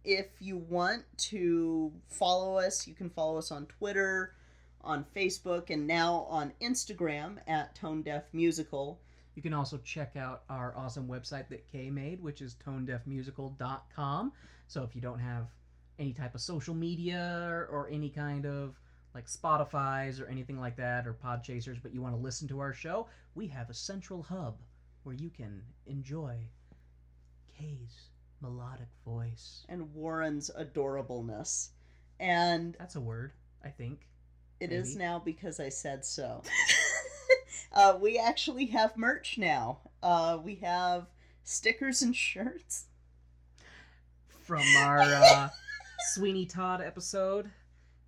If you want to follow us, you can follow us on Twitter, on Facebook, and now on Instagram at Tone Deaf Musical. You can also check out our awesome website that Kay made, which is tonedeafmusical.com. So if you don't have any type of social media or any kind of like Spotify's or anything like that or Podchasers, but you want to listen to our show, we have a central hub where you can enjoy Kay's melodic voice. And Warren's adorableness. And That's a word, I think. it Maybe. is now because I said so. We actually have merch now. We have stickers and shirts. From our Sweeney Todd episode.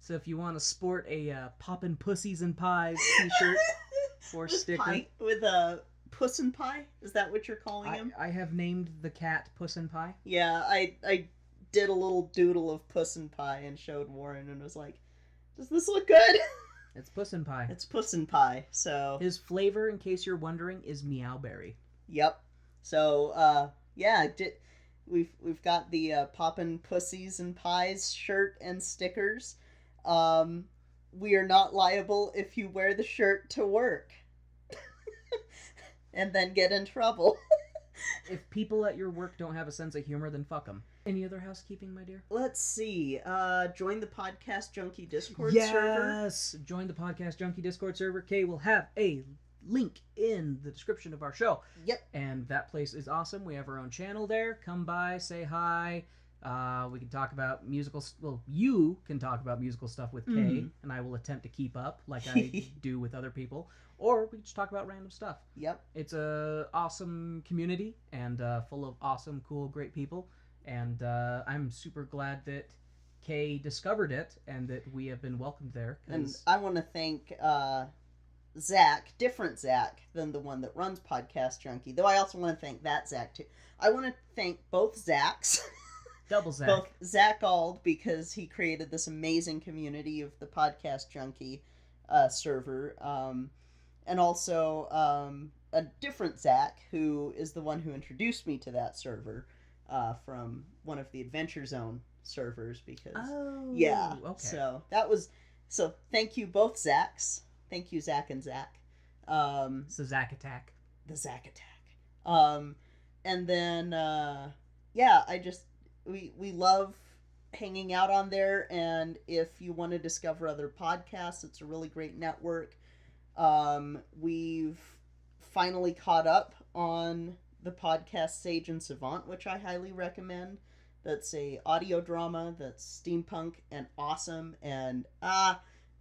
So if you want to sport a Poppin' Pussies and Pies t-shirt or sticker. With a Puss and Pie? Is that what you're calling him? I have named the cat Puss and Pie. Yeah, I did a little doodle of Puss and Pie and showed Warren and was like, does this look good? It's Puss and Pie. It's Puss and Pie, so... His flavor, in case you're wondering, is Meowberry. Yep. So, yeah, we've got the Poppin' Pussies and Pies shirt and stickers. We are not liable if you wear the shirt to work. And then get in trouble. If people at your work don't have a sense of humor, then fuck them. Any other housekeeping, my dear? Let's see. Join the Podcast Junkie Discord server. Yes! Join the Podcast Junkie Discord server. Kay will have a link in the description of our show. Yep. And that place is awesome. We have our own channel there. Come by, say hi. We can talk about musical... Well, you can talk about musical stuff with Kay, and I will attempt to keep up like I do with other people. Or we can just talk about random stuff. Yep. It's a awesome community and full of awesome, cool, great people. And I'm super glad that Kay discovered it and that we have been welcomed there. And I want to thank Zach, different Zach than the one that runs Podcast Junkie. Though I also want to thank that Zach too. I want to thank both Zachs. Double Zach. Both Zach Ald, because he created this amazing community of the Podcast Junkie server. And also a different Zach, who is the one who introduced me to that server from one of the Adventure Zone servers. Because yeah, okay. So that was thank you both Zachs. Thank you Zach and Zach. It's the Zach Attack. The Zach Attack. And then yeah, we love hanging out on there, and if you want to discover other podcasts, it's a really great network. We've finally caught up on the podcast Sage and Savant, which I highly recommend. That's a audio drama that's steampunk and awesome, and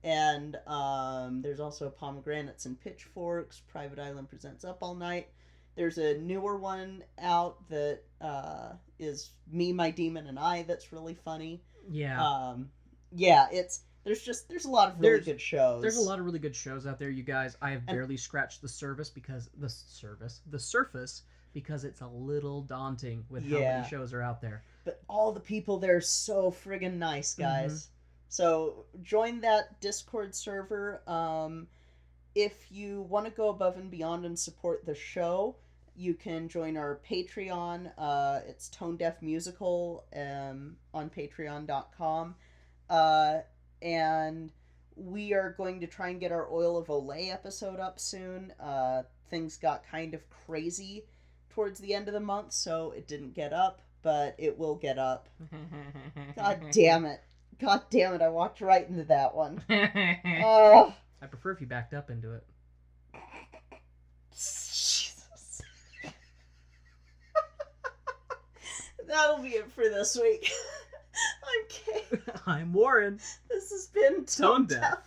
there's also Pomegranates and Pitchforks. Private Island presents Up All Night. There's a newer one out that is Me, My Demon, and I that's really funny. Yeah. Yeah, there's a lot of really good shows. There's a lot of really good shows out there, you guys. I have barely scratched the surface because it's a little daunting with how many shows are out there. But all the people there are so friggin' nice, guys. So join that Discord server. If you want to go above and beyond and support the show, you can join our Patreon. It's Tone Deaf Musical on patreon.com. And we are going to try and get our Oil of Olay episode up soon. Things got kind of crazy towards the end of the month, so it didn't get up, but it will get up. God damn it. God damn it, I walked right into that one. Oh. I prefer if you backed up into it. Jesus. That'll be it for this week. I'm Kay. I'm Warren. This has been Tone Deaf.